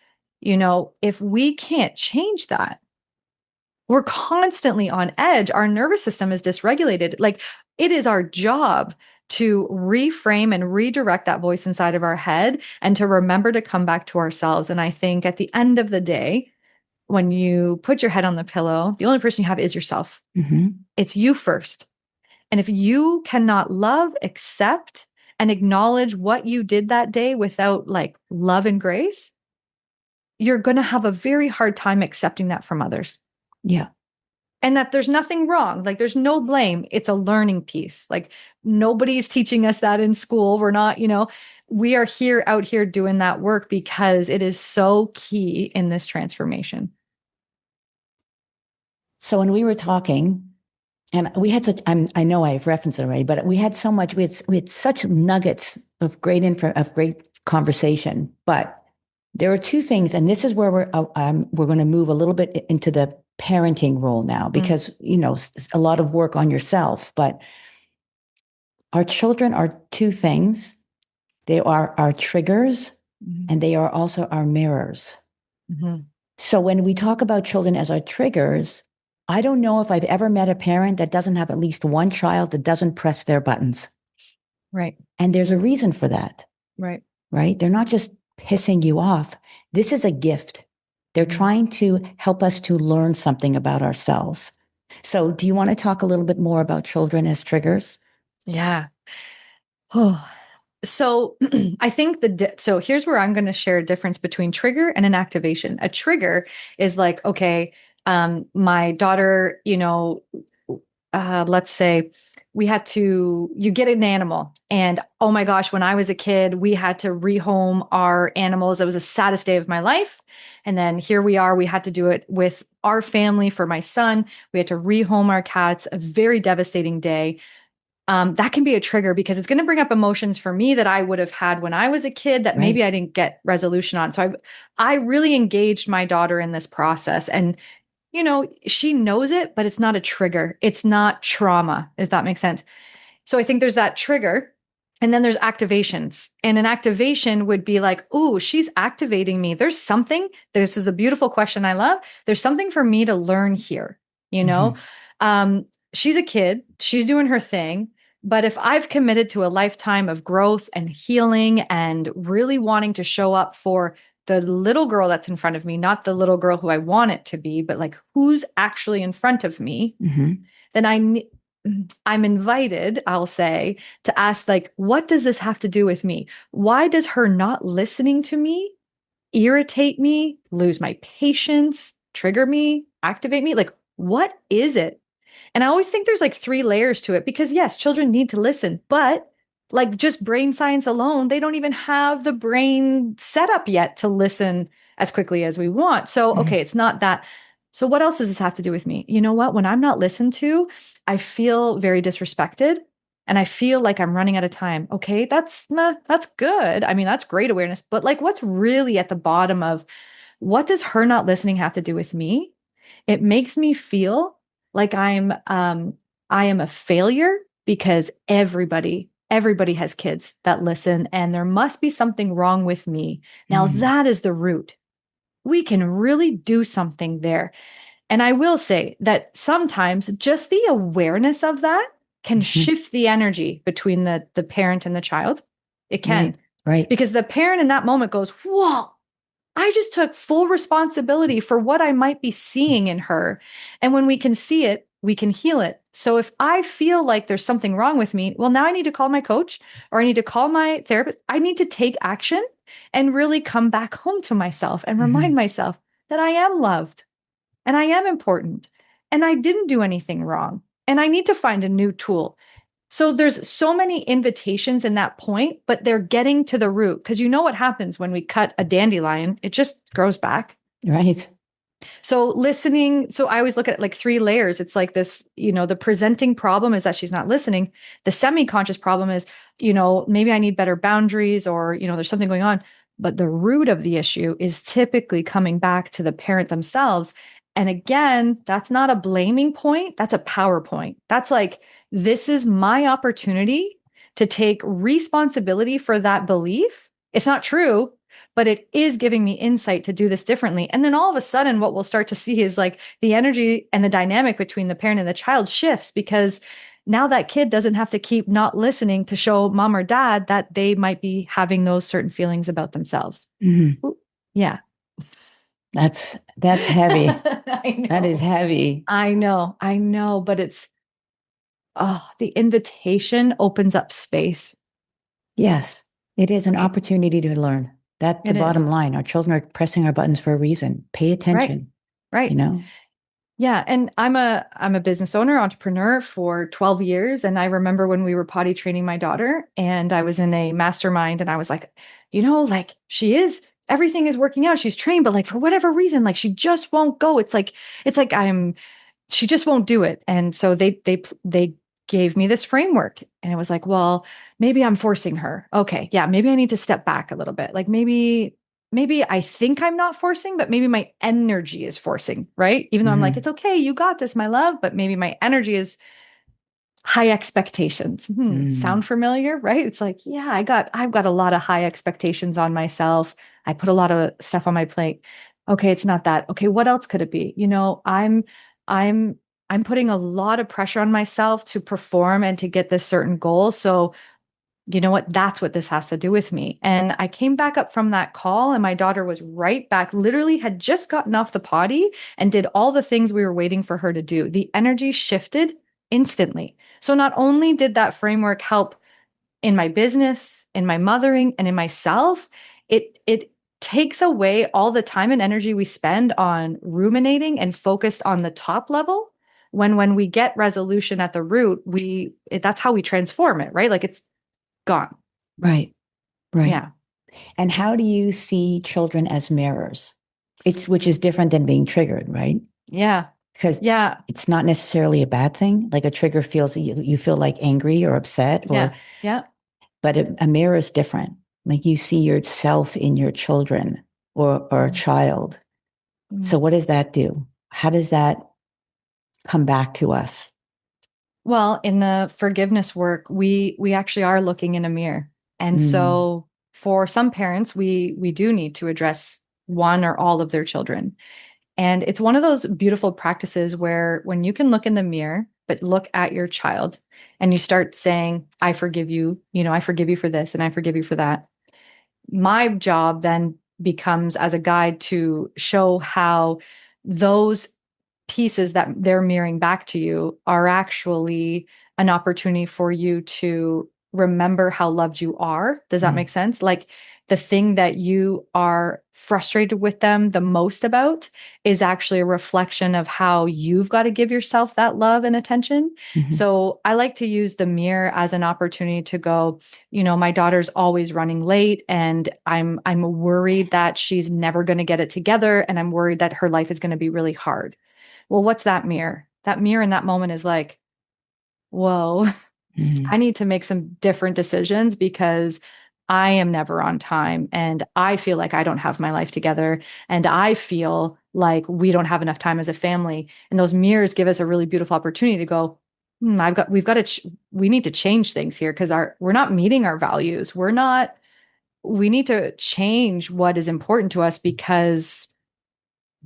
If we can't change that, we're constantly on edge. Our nervous system is dysregulated. Like it is our job to reframe and redirect that voice inside of our head and to remember to come back to ourselves. And I think at the end of the day, when you put your head on the pillow, the only person you have is yourself. It's you first. And if you cannot love, accept, and acknowledge what you did that day without like love and grace, you're going to have a very hard time accepting that from others. Yeah. And that there's nothing wrong. Like there's no blame. It's a learning piece. Like nobody's teaching us that in school. We're not, we are out here doing that work because it is so key in this transformation. So when we were talking, and we had such, I know I've referenced it already, but we had so much, we had such nuggets of great conversation. But there are two things, and this is where we're going to move a little bit into the parenting role now, because a lot of work on yourself. But our children are two things. They are our triggers, and they are also our mirrors. So when we talk about children as our triggers, I don't know if I've ever met a parent that doesn't have at least one child that doesn't press their buttons. Right. And there's a reason for that. Right. Right? They're not just pissing you off. This is a gift. They're trying to help us to learn something about ourselves. So do you want to talk a little bit more about children as triggers? Yeah. Oh, so I think so here's where I'm going to share a difference between trigger and an activation. A trigger is like, okay, my daughter, let's say you get an animal and oh my gosh, when I was a kid, we had to rehome our animals. It was the saddest day of my life. And then here we are, we had to do it with our family for my son. We had to rehome our cats, a very devastating day. That can be a trigger because it's going to bring up emotions for me that I would have had when I was a kid that maybe I didn't get resolution on. So I really engaged my daughter in this process and she knows it, but it's not a trigger. It's not trauma, if that makes sense. So I think there's that trigger. And then there's activations. And an activation would be like, oh, she's activating me. There's something. This is a beautiful question I love. There's something for me to learn here, she's a kid, she's doing her thing. But if I've committed to a lifetime of growth and healing and really wanting to show up for the little girl that's in front of me, not the little girl who I want it to be, but like who's actually in front of me, then I'm invited, I'll say, to ask, like, what does this have to do with me? Why does her not listening to me irritate me, lose my patience, trigger me, activate me? Like, what is it? And I always think there's like three layers to it because, yes, children need to listen, but like just brain science alone, they don't even have the brain set up yet to listen as quickly as we want. So, okay, it's not that. So, what else does this have to do with me? You know what? When I'm not listened to, I feel very disrespected and I feel like I'm running out of time. Okay, that's good. I mean, that's great awareness, but like what's really at the bottom of what does her not listening have to do with me? It makes me feel like I am a failure because everybody has kids that listen and there must be something wrong with me. Now that is the root. We can really do something there. And I will say that sometimes just the awareness of that can shift the energy between the parent and the child. It can. Right. Because the parent in that moment goes, "Whoa, I just took full responsibility for what I might be seeing in her." And when we can see it, we can heal it. So if I feel like there's something wrong with me, well, now I need to call my coach or I need to call my therapist. I need to take action and really come back home to myself and remind myself that I am loved and I am important and I didn't do anything wrong. And I need to find a new tool. So there's so many invitations in that point, but they're getting to the root because you know what happens when we cut a dandelion, it just grows back. Right. So listening, so I always look at it like three layers. It's like this, the presenting problem is that she's not listening. The semi-conscious problem is, maybe I need better boundaries or, there's something going on. But the root of the issue is typically coming back to the parent themselves. And again, that's not a blaming point. That's a power point. That's like, this is my opportunity to take responsibility for that belief. It's not true, but it is giving me insight to do this differently. And then all of a sudden, what we'll start to see is like the energy and the dynamic between the parent and the child shifts because now that kid doesn't have to keep not listening to show mom or dad that they might be having those certain feelings about themselves. Ooh, yeah. That's heavy. I know. That is heavy. I know, but it's, the invitation opens up space. Yes, it is an opportunity to learn. That's the bottom line. Our children are pressing our buttons for a reason. Pay attention. Right. Yeah. And I'm a business owner, entrepreneur for 12 years. And I remember when we were potty training my daughter and I was in a mastermind and I was like, like everything is working out. She's trained, but like for whatever reason, like she just won't go. It's like she just won't do it. And so they gave me this framework and it was like, well, maybe I'm forcing her. Okay. Yeah. Maybe I need to step back a little bit. Like maybe I think I'm not forcing, but maybe my energy is forcing, right? Even though I'm like, it's okay. You got this, my love. But maybe my energy is high expectations. Sound familiar, right? It's like, yeah, I've got a lot of high expectations on myself. I put a lot of stuff on my plate. Okay, it's not that. Okay, what else could it be? I'm I'm putting a lot of pressure on myself to perform and to get this certain goal. So, you know what? That's what this has to do with me. And I came back up from that call and my daughter was right back, literally had just gotten off the potty and did all the things we were waiting for her to do. The energy shifted instantly. So not only did that framework help in my business, in my mothering, and in myself, it takes away all the time and energy we spend on ruminating and focused on the top level. When we get resolution at the root, that's how we transform it, right? Like it's gone. Right. Yeah. And how do you see children as mirrors? Which is different than being triggered, right? Yeah. Because it's not necessarily a bad thing. Like a trigger feels you feel like angry or upset, but a mirror is different. Like you see yourself in your children or a child. So what does that do? How does that come back to us? Well, in the forgiveness work, we actually are looking in a mirror. And so for some parents, we do need to address one or all of their children. And it's one of those beautiful practices where when you can look in the mirror but look at your child and you start saying, I forgive you, I forgive you for this and I forgive you for that. My job then becomes as a guide to show how those pieces that they're mirroring back to you are actually an opportunity for you to remember how loved you are. Does that make sense? Like the thing that you are frustrated with them the most about is actually a reflection of how you've got to give yourself that love and attention. So I like to use the mirror as an opportunity to go, my daughter's always running late and I'm worried that she's never going to get it together and I'm worried that her life is going to be really hard. Well, what's that mirror? That mirror in that moment is like, whoa, I need to make some different decisions because I am never on time. And I feel like I don't have my life together. And I feel like we don't have enough time as a family. And those mirrors give us a really beautiful opportunity to go, we need to change things here because we're not meeting our values. We need to change what is important to us because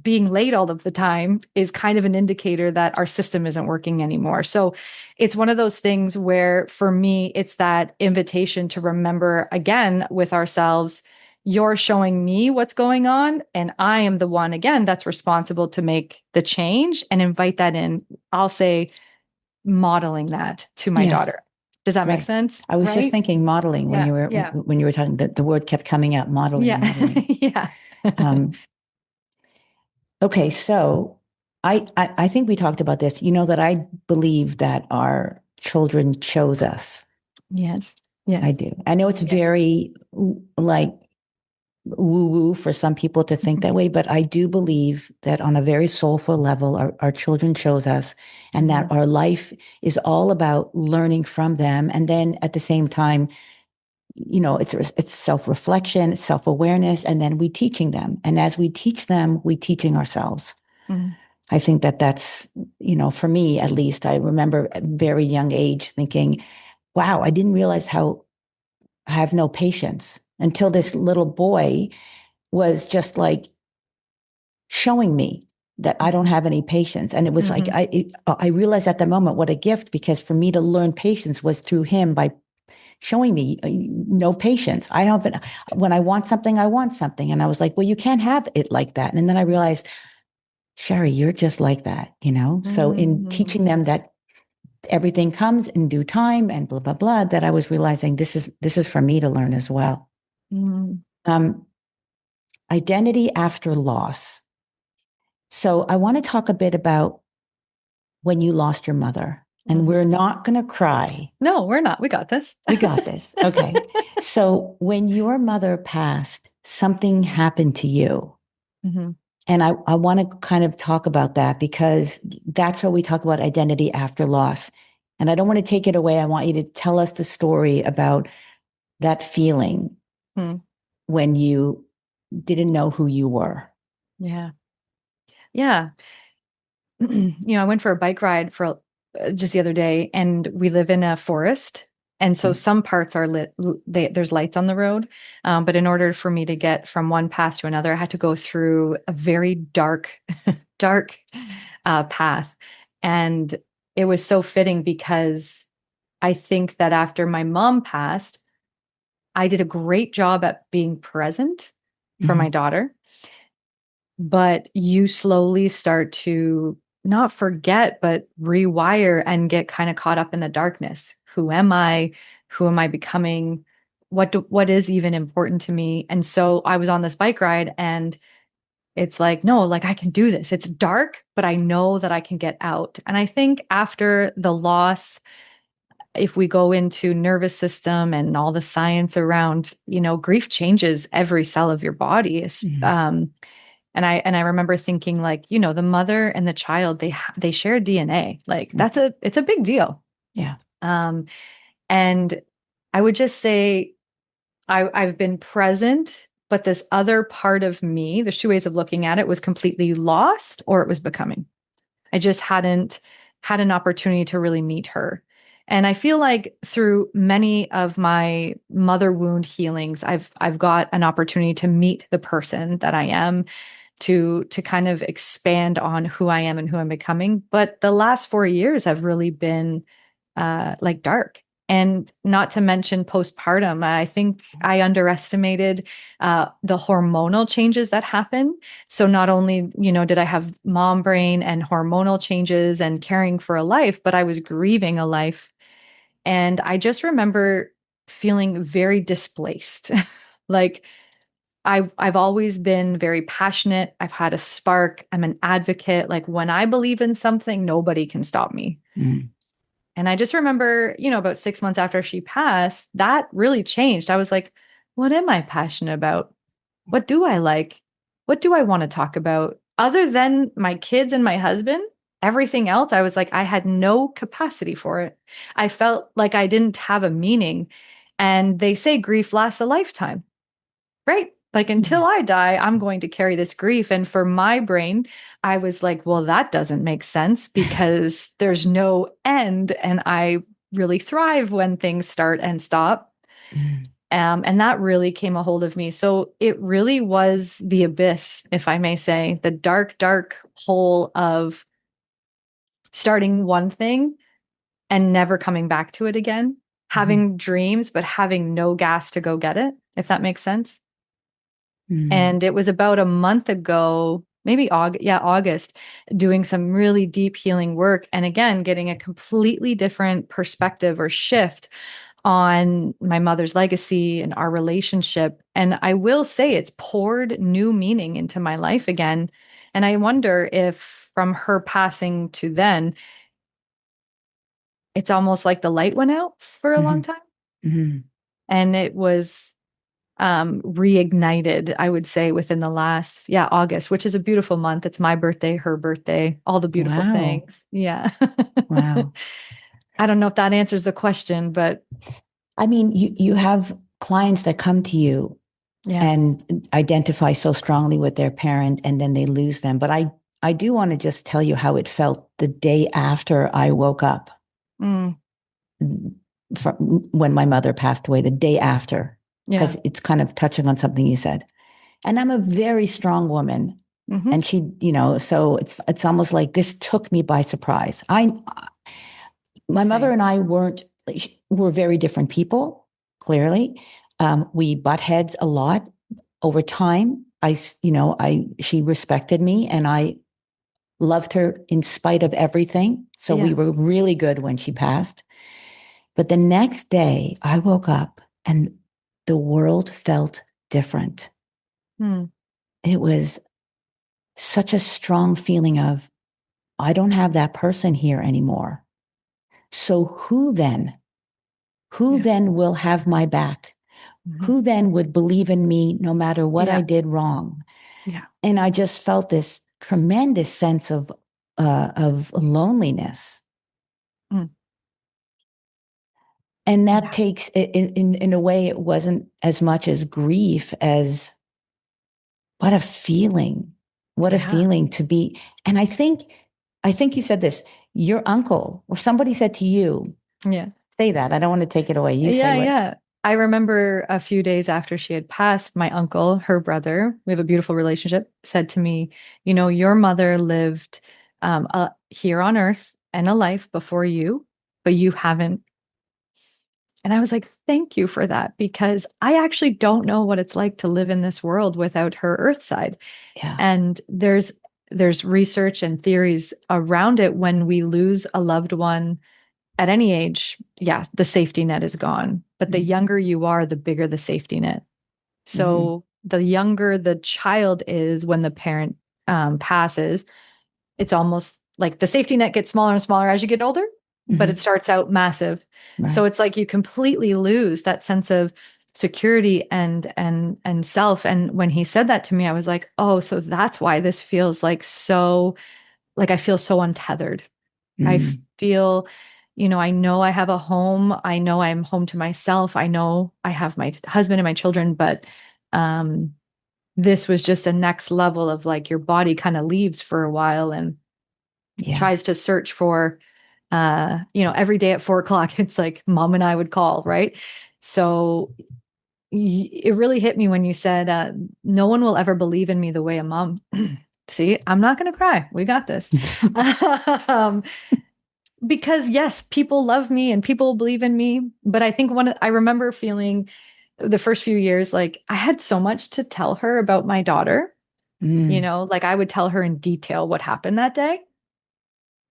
being late all of the time is kind of an indicator that our system isn't working anymore. So it's one of those things where for me, it's that invitation to remember again with ourselves, you're showing me what's going on. And I am the one, again, that's responsible to make the change and invite that in. I'll say modeling that to my daughter. Does that make sense? I was just thinking modeling when you were talking, the word kept coming out, modeling, modeling. Yeah. Okay, so I think we talked about this. That I believe that our children chose us. Yes. Yes. I do. I know it's very like woo-woo for some people to think that way, but I do believe that on a very soulful level, our children chose us and that our life is all about learning from them. And then at the same time, it's self-reflection, it's self-awareness, and then we teaching them. And as we teach them, we teaching ourselves. I think that's, for me, at least, I remember at a very young age thinking, wow, I didn't realize how I have no patience until this little boy was just like showing me that I don't have any patience. And it was like, I realized at the moment what a gift, because for me to learn patience was through him by showing me no patience. When I want something, I want something. And I was like, well, you can't have it like that. And then I realized, Sherry, you're just like that, So in teaching them that everything comes in due time and blah, blah, blah, that I was realizing this is for me to learn as well. Identity after loss. So I want to talk a bit about when you lost your mother. And we're not going to cry. No, we're not. We got this. We got this. Okay. So when your mother passed, something happened to you. And I want to kind of talk about that because that's how we talk about identity after loss. And I don't want to take it away. I want you to tell us the story about that feeling when you didn't know who you were. Yeah. Yeah. I went for a bike ride for just the other day, and we live in a forest. And so some parts are lit, there's lights on the road. But in order for me to get from one path to another, I had to go through a very dark, dark path. And it was so fitting because I think that after my mom passed, I did a great job at being present for my daughter. But you slowly start to not forget, but rewire and get kind of caught up in the darkness. Who am I? Who am I becoming? What is even important to me? And so I was on this bike ride and it's like, no, like I can do this. It's dark, but I know that I can get out. And I think after the loss, if we go into nervous system and all the science around, grief changes every cell of your body. And I remember thinking like, the mother and the child, they share DNA. Like it's a big deal. Yeah. And I would just say I've been present, but this other part of me, there's two ways of looking at it, was completely lost or it was becoming. I just hadn't had an opportunity to really meet her. And I feel like through many of my mother wound healings, I've got an opportunity to meet the person that I am, to kind of expand on who I am and who I'm becoming. But the last 4 years have really been like dark. And not to mention postpartum, I think I underestimated the hormonal changes that happen. So not only, did I have mom brain and hormonal changes and caring for a life, but I was grieving a life. And I just remember feeling very displaced. Like I've always been very passionate. I've had a spark. I'm an advocate. Like when I believe in something, nobody can stop me. Mm. And I just remember, about 6 months after she passed, that really changed. I was like, what am I passionate about? What do I like? What do I want to talk about? Other than my kids and my husband, everything else, I was like, I had no capacity for it. I felt like I didn't have a meaning. And they say grief lasts a lifetime, right? Like until Yeah. I die, I'm going to carry this grief. And for my brain, I was like, well, that doesn't make sense because there's no end. And I really thrive when things start and stop. Mm. And that really came a hold of me. So it really was the abyss, if I may say, the dark, dark hole of starting one thing and never coming back to it again, Mhm. having dreams, but having no gas to go get it, if that makes sense. Mm. And it was about a month ago, maybe August, yeah, August, doing some really deep healing work. And again, getting a completely different perspective or shift on my mother's legacy and our relationship. And I will say it's poured new meaning into my life again. And I wonder if from her passing to then, it's almost like the light went out for a long Mhm. time. Mhm. And it was reignited, I would say, within the last, yeah, August, which is a beautiful month. It's my birthday, her birthday, all the beautiful Wow. things. Yeah. Wow. I don't know if that answers the question, but I mean, you have clients that come to you yeah. and identify so strongly with their parent and then they lose them. But I do want to just tell you how it felt the day after I woke up Mm, from when my mother passed away, the day after, yeah. because it's kind of touching on something you said. And I'm a very strong woman. Hmm. And she, so it's almost like this took me by surprise. My mother Same. and I were very different people, clearly. We butt heads a lot over time. She respected me and I loved her in spite of everything. So we Yeah. were really good when she passed. But the next day I woke up and the world felt different. Mm, It was such a strong feeling of, I don't have that person here anymore. So who then? Who yeah. then will have my back? Hmm. Who then would believe in me no matter what I Yeah. did wrong? Yeah. And I just felt this tremendous sense of loneliness. Mm, And that yeah. takes, in a way, it wasn't as much as grief as what a feeling. What a Yeah. feeling to be. And I think you said this, your uncle or somebody said to you, Yeah. say that. I don't want to take it away. You say Yeah. what? Yeah. I remember a few days after she had passed, my uncle, her brother, we have a beautiful relationship, said to me, your mother lived here on earth and a life before you, but you haven't. And I was like, thank you for that, because I actually don't know what it's like to live in this world without her earth side. Yeah. And there's research and theories around it. When we lose a loved one at any age, yeah, the safety net is gone. But the Mm-hmm. younger you are, the bigger the safety net. Mm-hmm. So the younger the child is when the parent passes, it's almost like the safety net gets smaller and smaller as you get older, but it Mm-hmm. starts out massive. So Right. it's like you completely lose that sense of security and self. And when he said that to me, I was like, oh, so that's why this feels like so, like I feel so untethered. I Mm. feel, I know I have a home. I know I'm home to myself. I know I have my husband and my children, but um this was just a next level of like your body kind of leaves for a while and Yeah. tries to search for every day at 4 o'clock, it's like mom and I would call, right? So it really hit me when you said, no one will ever believe in me the way a mom. See, I'm not going to cry. We got this. um, because yes, people love me and people believe in me. But I think I remember feeling the first few years, like I had so much to tell her about my daughter, Mm. like I would tell her in detail what happened that day.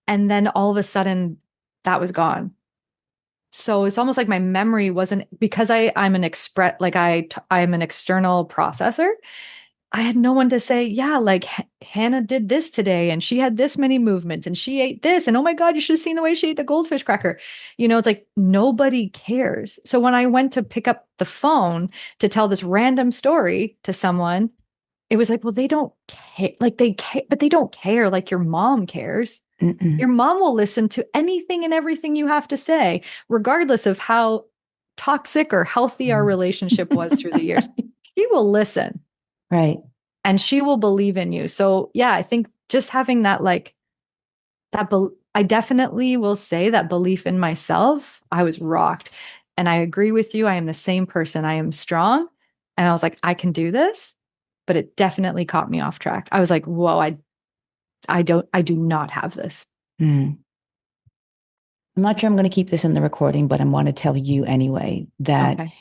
And then all of a sudden that was gone. So it's almost like my memory wasn't, because I'm an I'm an external processor. I had no one to say, yeah, like Hannah did this today and she had this many movements and she ate this. And oh my God, you should have seen the way she ate the goldfish cracker. It's like nobody cares. So when I went to pick up the phone to tell this random story to someone, it was like, well, they don't care. Like they care, but they don't care like your mom cares. Mm-mm. Your mom will listen to anything and everything you have to say, regardless of how toxic or healthy our relationship was through the years. She will listen. Right. And she will believe in you. So yeah, I think just having that, like I definitely will say that belief in myself, I was rocked. And I agree with you. I am the same person. I am strong. And I was like, I can do this. But it definitely caught me off track. I was like, whoa, I do not have this. Mm. I'm not sure I'm going to keep this in the recording, but I want to tell you anyway that Okay.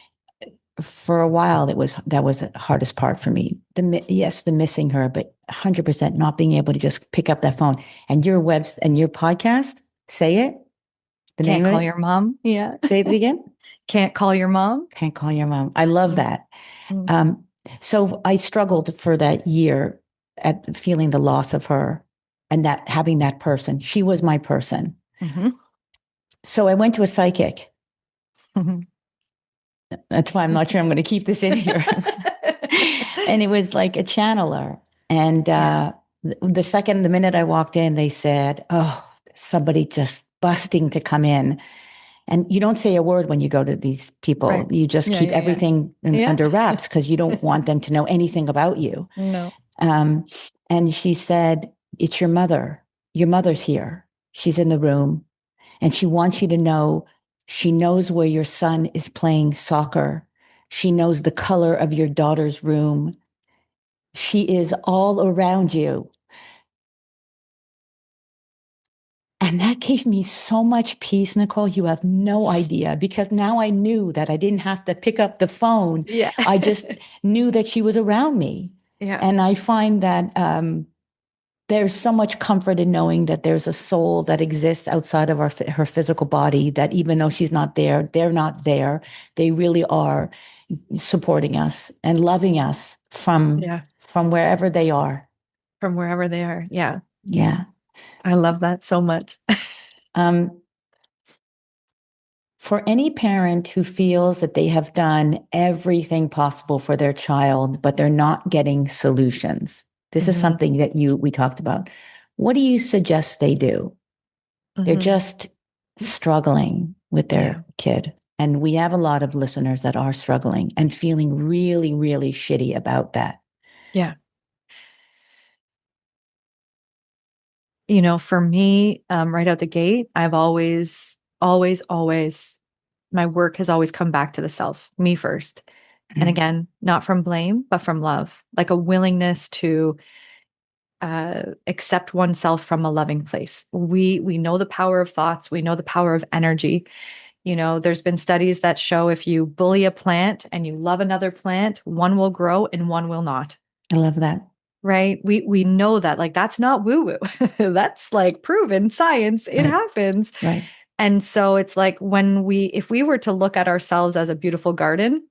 for a while that was the hardest part for me. The missing her, but 100% not being able to just pick up that phone. And your podcast, say it. The Can't name of call it. your mom. Yeah. Say it again. Can't call your mom. Can't call your mom. I love that. Mm-hmm. So I struggled for that year at feeling the loss of her and that having that person. She was my person. Mm-hmm. So I went to a psychic. Mm-hmm. That's why I'm not sure I'm going to keep this in here. And it was like a channeler. And Yeah. the minute I walked in, they said, "Oh, somebody just busting to come in." And you don't say a word when you go to these people. Right. You just Yeah. keep Yeah. Yeah. everything Yeah. under wraps because you don't want them to know anything about you. No. Um, and she said, "It's your mother. Your mother's here. She's in the room. And she wants you to know she knows where your son is playing soccer. She knows the color of your daughter's room. She is all around you." And that gave me so much peace, Nicole. You have no idea, because now I knew that I didn't have to pick up the phone. Yeah. I just knew that she was around me. Yeah. And I find that there's so much comfort in knowing that there's a soul that exists outside of her physical body, that even though she's not there, they're not there. They really are supporting us and loving us Yeah. from wherever they are. From wherever they are. Yeah. Yeah. I love that so much. Um, for any parent who feels that they have done everything possible for their child, but they're not getting solutions, this is Mhm. something that we talked about. What do you suggest they do? They're Mhm. just struggling with Yeah. their kid. And we have a lot of listeners that are struggling and feeling really, really shitty about that. Yeah. For me, right out the gate, I've always, my work has always come back to the self, me first. And Mm. again, not from blame, but from love, like a willingness to accept oneself from a loving place. We know the power of thoughts. We know the power of energy. There's been studies that show if you bully a plant and you love another plant, one will grow and one will not. I love that. Right? We know that, like, that's not woo woo. That's like proven science. It Right. happens. Right. And so it's like if we were to look at ourselves as a beautiful garden,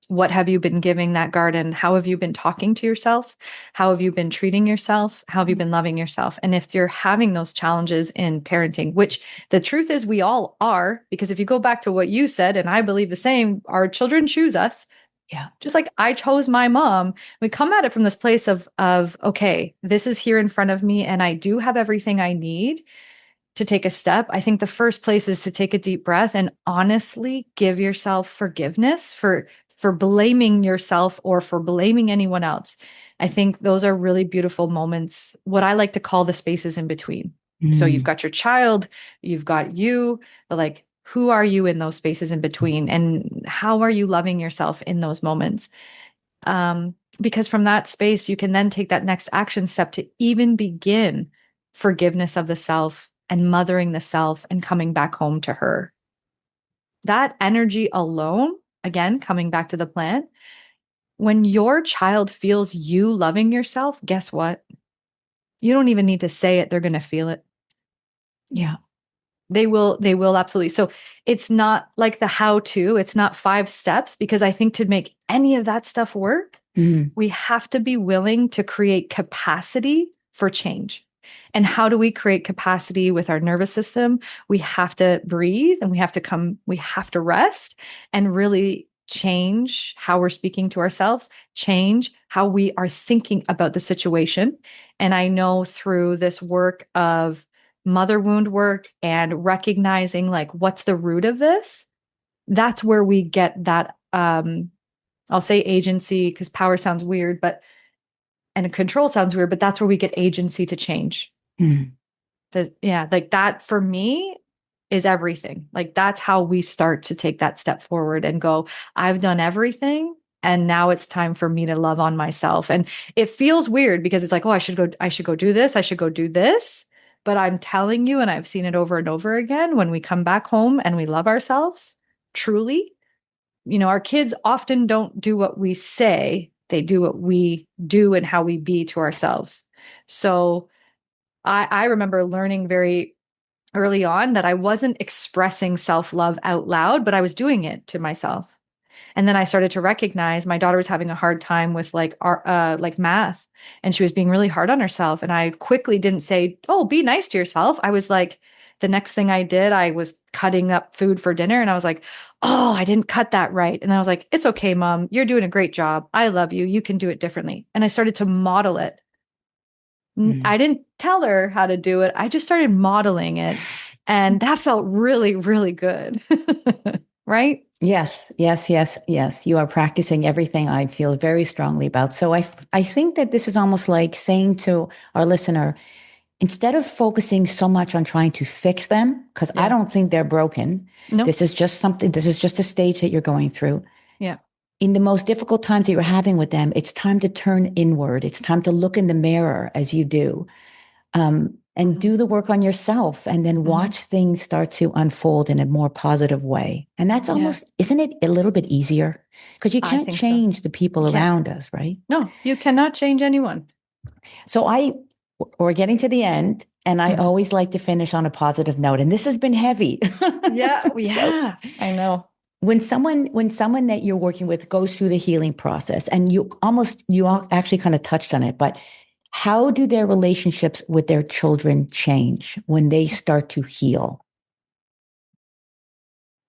what have you been giving that garden? How have you been talking to yourself? How have you been treating yourself? How have you been loving yourself? And if you're having those challenges in parenting, which the truth is we all are, because if you go back to what you said, and I believe the same, our children choose us. Yeah. Just like I chose my mom, we come at it from this place of okay, this is here in front of me, and I do have everything I need to take a step. I think the first place is to take a deep breath and honestly give yourself forgiveness for blaming yourself or for blaming anyone else. I think those are really beautiful moments, what I like to call the spaces in between. So you've Mm. got your child, you've got you, but like Who are you in those spaces in between? And how are you loving yourself in those moments? Because from that space, you can then take that next action step to even begin forgiveness of the self and mothering the self and coming back home to her. That energy alone, again, coming back to the plant, when your child feels you loving yourself, guess what? You don't even need to say it, they're going to feel it. Yeah. They will absolutely. So it's not like the how to, it's not 5 steps, because I think to make any of that stuff work, we have to be willing to create capacity for change. And how do we create capacity with our nervous system? We have to breathe and we have to rest and really change how we're speaking to ourselves, change how we are thinking about the situation. And I know through this work of mother wound work and recognizing like what's the root of this, that's where we get that I'll say agency, because power sounds weird, and control sounds weird, but that's where we get agency to change. Yeah, like that for me is everything. Like that's how we start to take that step forward and go, I've done everything. And now it's time for me to love on myself. And it feels weird because it's like, oh, I should go do this. I should go do this. But I'm telling you, and I've seen it over and over again, when we come back home and we love ourselves truly, our kids often don't do what we say, they do what we do and how we be to ourselves. So I remember learning very early on that I wasn't expressing self-love out loud, but I was doing it to myself. And then I started to recognize my daughter was having a hard time with like math, and she was being really hard on herself. And I quickly didn't say, "Oh, be nice to yourself." I was like, the next thing I did, I was cutting up food for dinner, and I was like, "Oh, I didn't cut that right." And I was like, "It's okay, mom. You're doing a great job. I love you. You can do it differently." And I started to model it. I didn't tell her how to do it. I just started modeling it. And that felt really, really good. Right? Yes, yes, yes, yes. You are practicing everything I feel very strongly about. So I think that this is almost like saying to our listener, instead of focusing so much on trying to fix them, because I Yeah. don't think they're broken. No. This is just a stage that you're going through. Yeah. In the most difficult times that you're having with them, it's time to turn inward. It's time to look in the mirror as you do. And do the work on yourself, and then watch things start to unfold in a more positive way. And that's almost, isn't it a little bit easier? Because you I can't think so. change the people You can't. around us, right? No, you cannot change anyone. So we're getting to the end, and I always like to finish on a positive note. And this has been heavy. Yeah. So Yeah. I know. when someone that you're working with goes through the healing process, and you all actually kind of touched on it, but how do their relationships with their children change when they start to heal?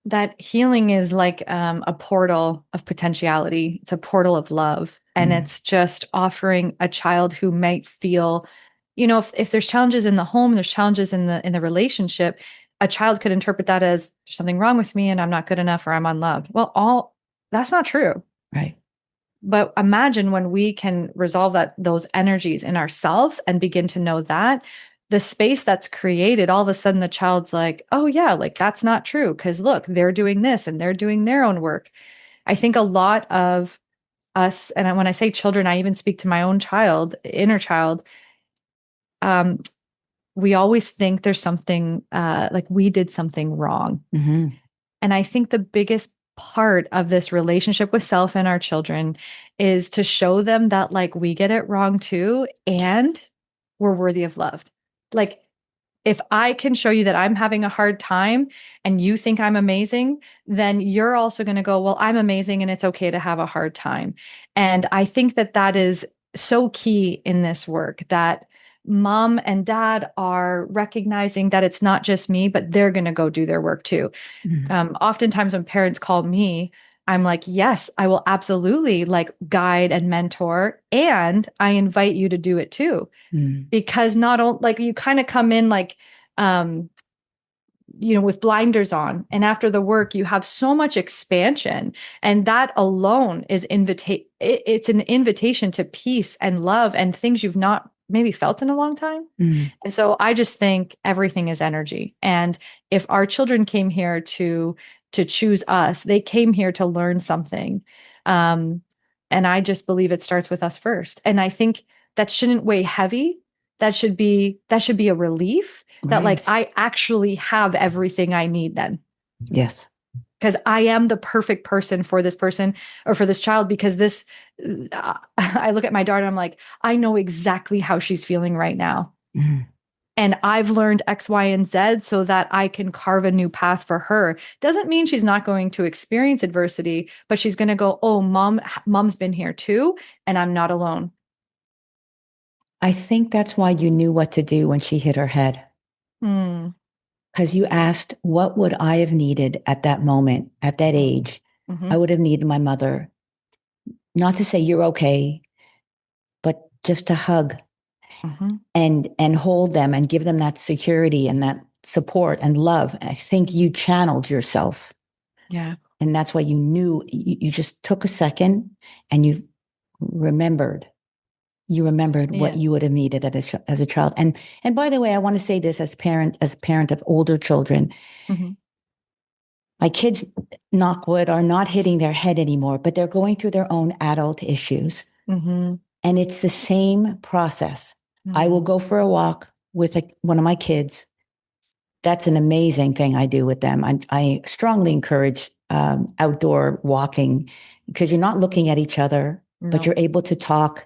That healing is like a portal of potentiality. It's a portal of love. And it's just offering a child who might feel, if there's challenges in the home, there's challenges in the relationship, a child could interpret that as there's something wrong with me and I'm not good enough or I'm unloved. Well, that's not true. Right. But imagine when we can resolve those energies in ourselves and begin to know that the space that's created, all of a sudden the child's like, oh yeah, like that's not true. Cause look, they're doing this and they're doing their own work. I think a lot of us, and when I say children, I even speak to my own child, inner child. Um, we always think there's something like we did something wrong. And I think the biggest part of this relationship with self and our children is to show them that like we get it wrong too, and we're worthy of love. Like if I can show you that I'm having a hard time and you think I'm amazing, then you're also going to go, well, I'm amazing and it's okay to have a hard time. And I think that is so key in this work, that mom and dad are recognizing that it's not just me, but they're going to go do their work too. Oftentimes when parents call me, I'm like, yes, I will absolutely like guide and mentor. And I invite you to do it too. Because not only like you kind of come in like, with blinders on, and after the work, you have so much expansion. And that alone is it's an invitation to peace and love and things you've not maybe felt in a long time. And so I just think everything is energy. And if our children came here to choose us, they came here to learn something. And I just believe it starts with us first. And I think that shouldn't weigh heavy. That should be a relief that like I actually have everything I need then. Yes. Because I am the perfect person for this person or for this child, because I look at my daughter and I'm like, I know exactly how she's feeling right now. And I've learned X, Y, and Z so that I can carve a new path for her. Doesn't mean she's not going to experience adversity, but she's going to go, oh, mom's been here too, and I'm not alone. I think that's why you knew what to do when she hit her head. Because you asked, what would I have needed at that moment, at that age? I would have needed my mother, not to say you're okay, but just to hug and hold them and give them that security and that support and love. I think you channeled yourself. Yeah. And that's why you knew, you just took a second and you remembered what you would have needed as a child. And by the way, I want to say this as a parent of older children. My kids, knock wood, are not hitting their head anymore, but they're going through their own adult issues. And it's the same process. I will go for a walk with one of my kids. That's an amazing thing I do with them. I strongly encourage outdoor walking, because you're not looking at each other, but you're able to talk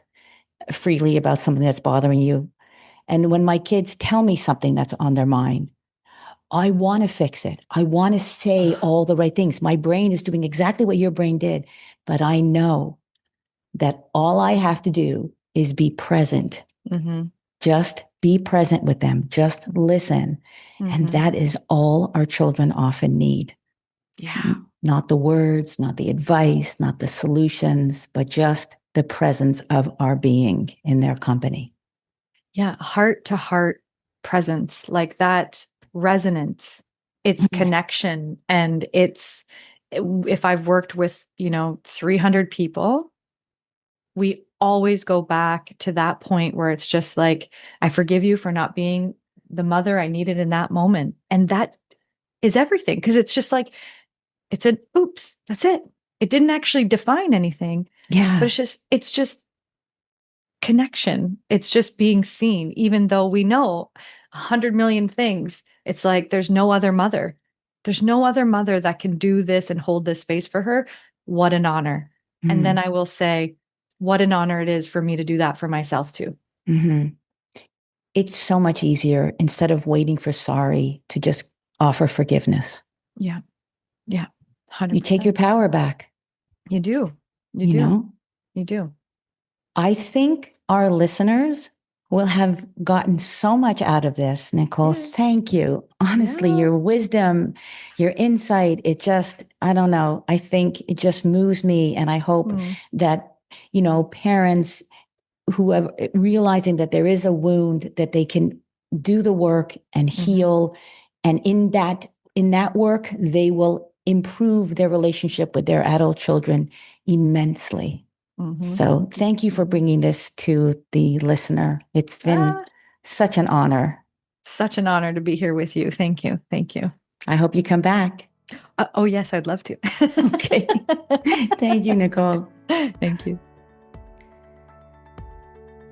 freely about something that's bothering you. And when my kids tell me something that's on their mind, I want to fix it. I want to say all the right things. My brain is doing exactly what your brain did, but I know that all I have to do is be present. Just be present with them. Just listen. And that is all our children often need. Yeah. Not the words, not the advice, not the solutions, but just the presence of our being in their company. Yeah. Heart to heart presence, like that resonance, it's connection. And if I've worked with, 300 people, we always go back to that point where it's just like, I forgive you for not being the mother I needed in that moment. And that is everything. Because it's just like, it's an oops, that's it. It didn't actually define anything. Yeah. But it's just connection. It's just being seen, even though we know 100 million things. It's like, there's no other mother. There's no other mother that can do this and hold this space for her. What an honor. And then I will say, what an honor it is for me to do that for myself too. It's so much easier, instead of waiting for sorry, to just offer forgiveness. Yeah. Yeah. 100%. You take your power back. You do. You do. I think our listeners will have gotten so much out of this, Nicole. Thank you. Honestly, your wisdom, your insight, it just, I don't know. I think it just moves me. And I hope that, parents who are realizing that there is a wound, that they can do the work and heal. And in that work, they will improve their relationship with their adult children immensely. So thank you for bringing this to the listener. It's been such an honor. Such an honor to be here with you. Thank you. Thank you. I hope you come back. Oh, yes, I'd love to. Okay. Thank you, Nicole. Thank you.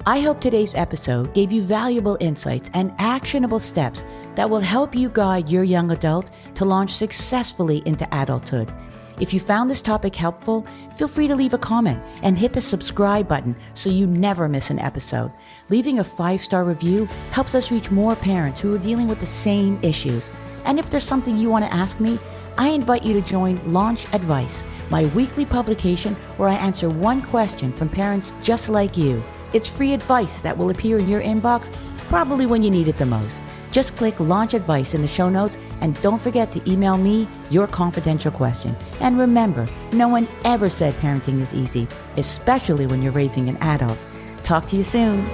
I hope today's episode gave you valuable insights and actionable steps that will help you guide your young adult to launch successfully into adulthood. If you found this topic helpful, feel free to leave a comment and hit the subscribe button so you never miss an episode. Leaving a 5-star review helps us reach more parents who are dealing with the same issues. And if there's something you want to ask me, I invite you to join Launch Advice, my weekly publication where I answer one question from parents just like you. It's free advice that will appear in your inbox probably when you need it the most. Just click Launch Advice in the show notes and don't forget to email me your confidential question. And remember, no one ever said parenting is easy, especially when you're raising an adult. Talk to you soon.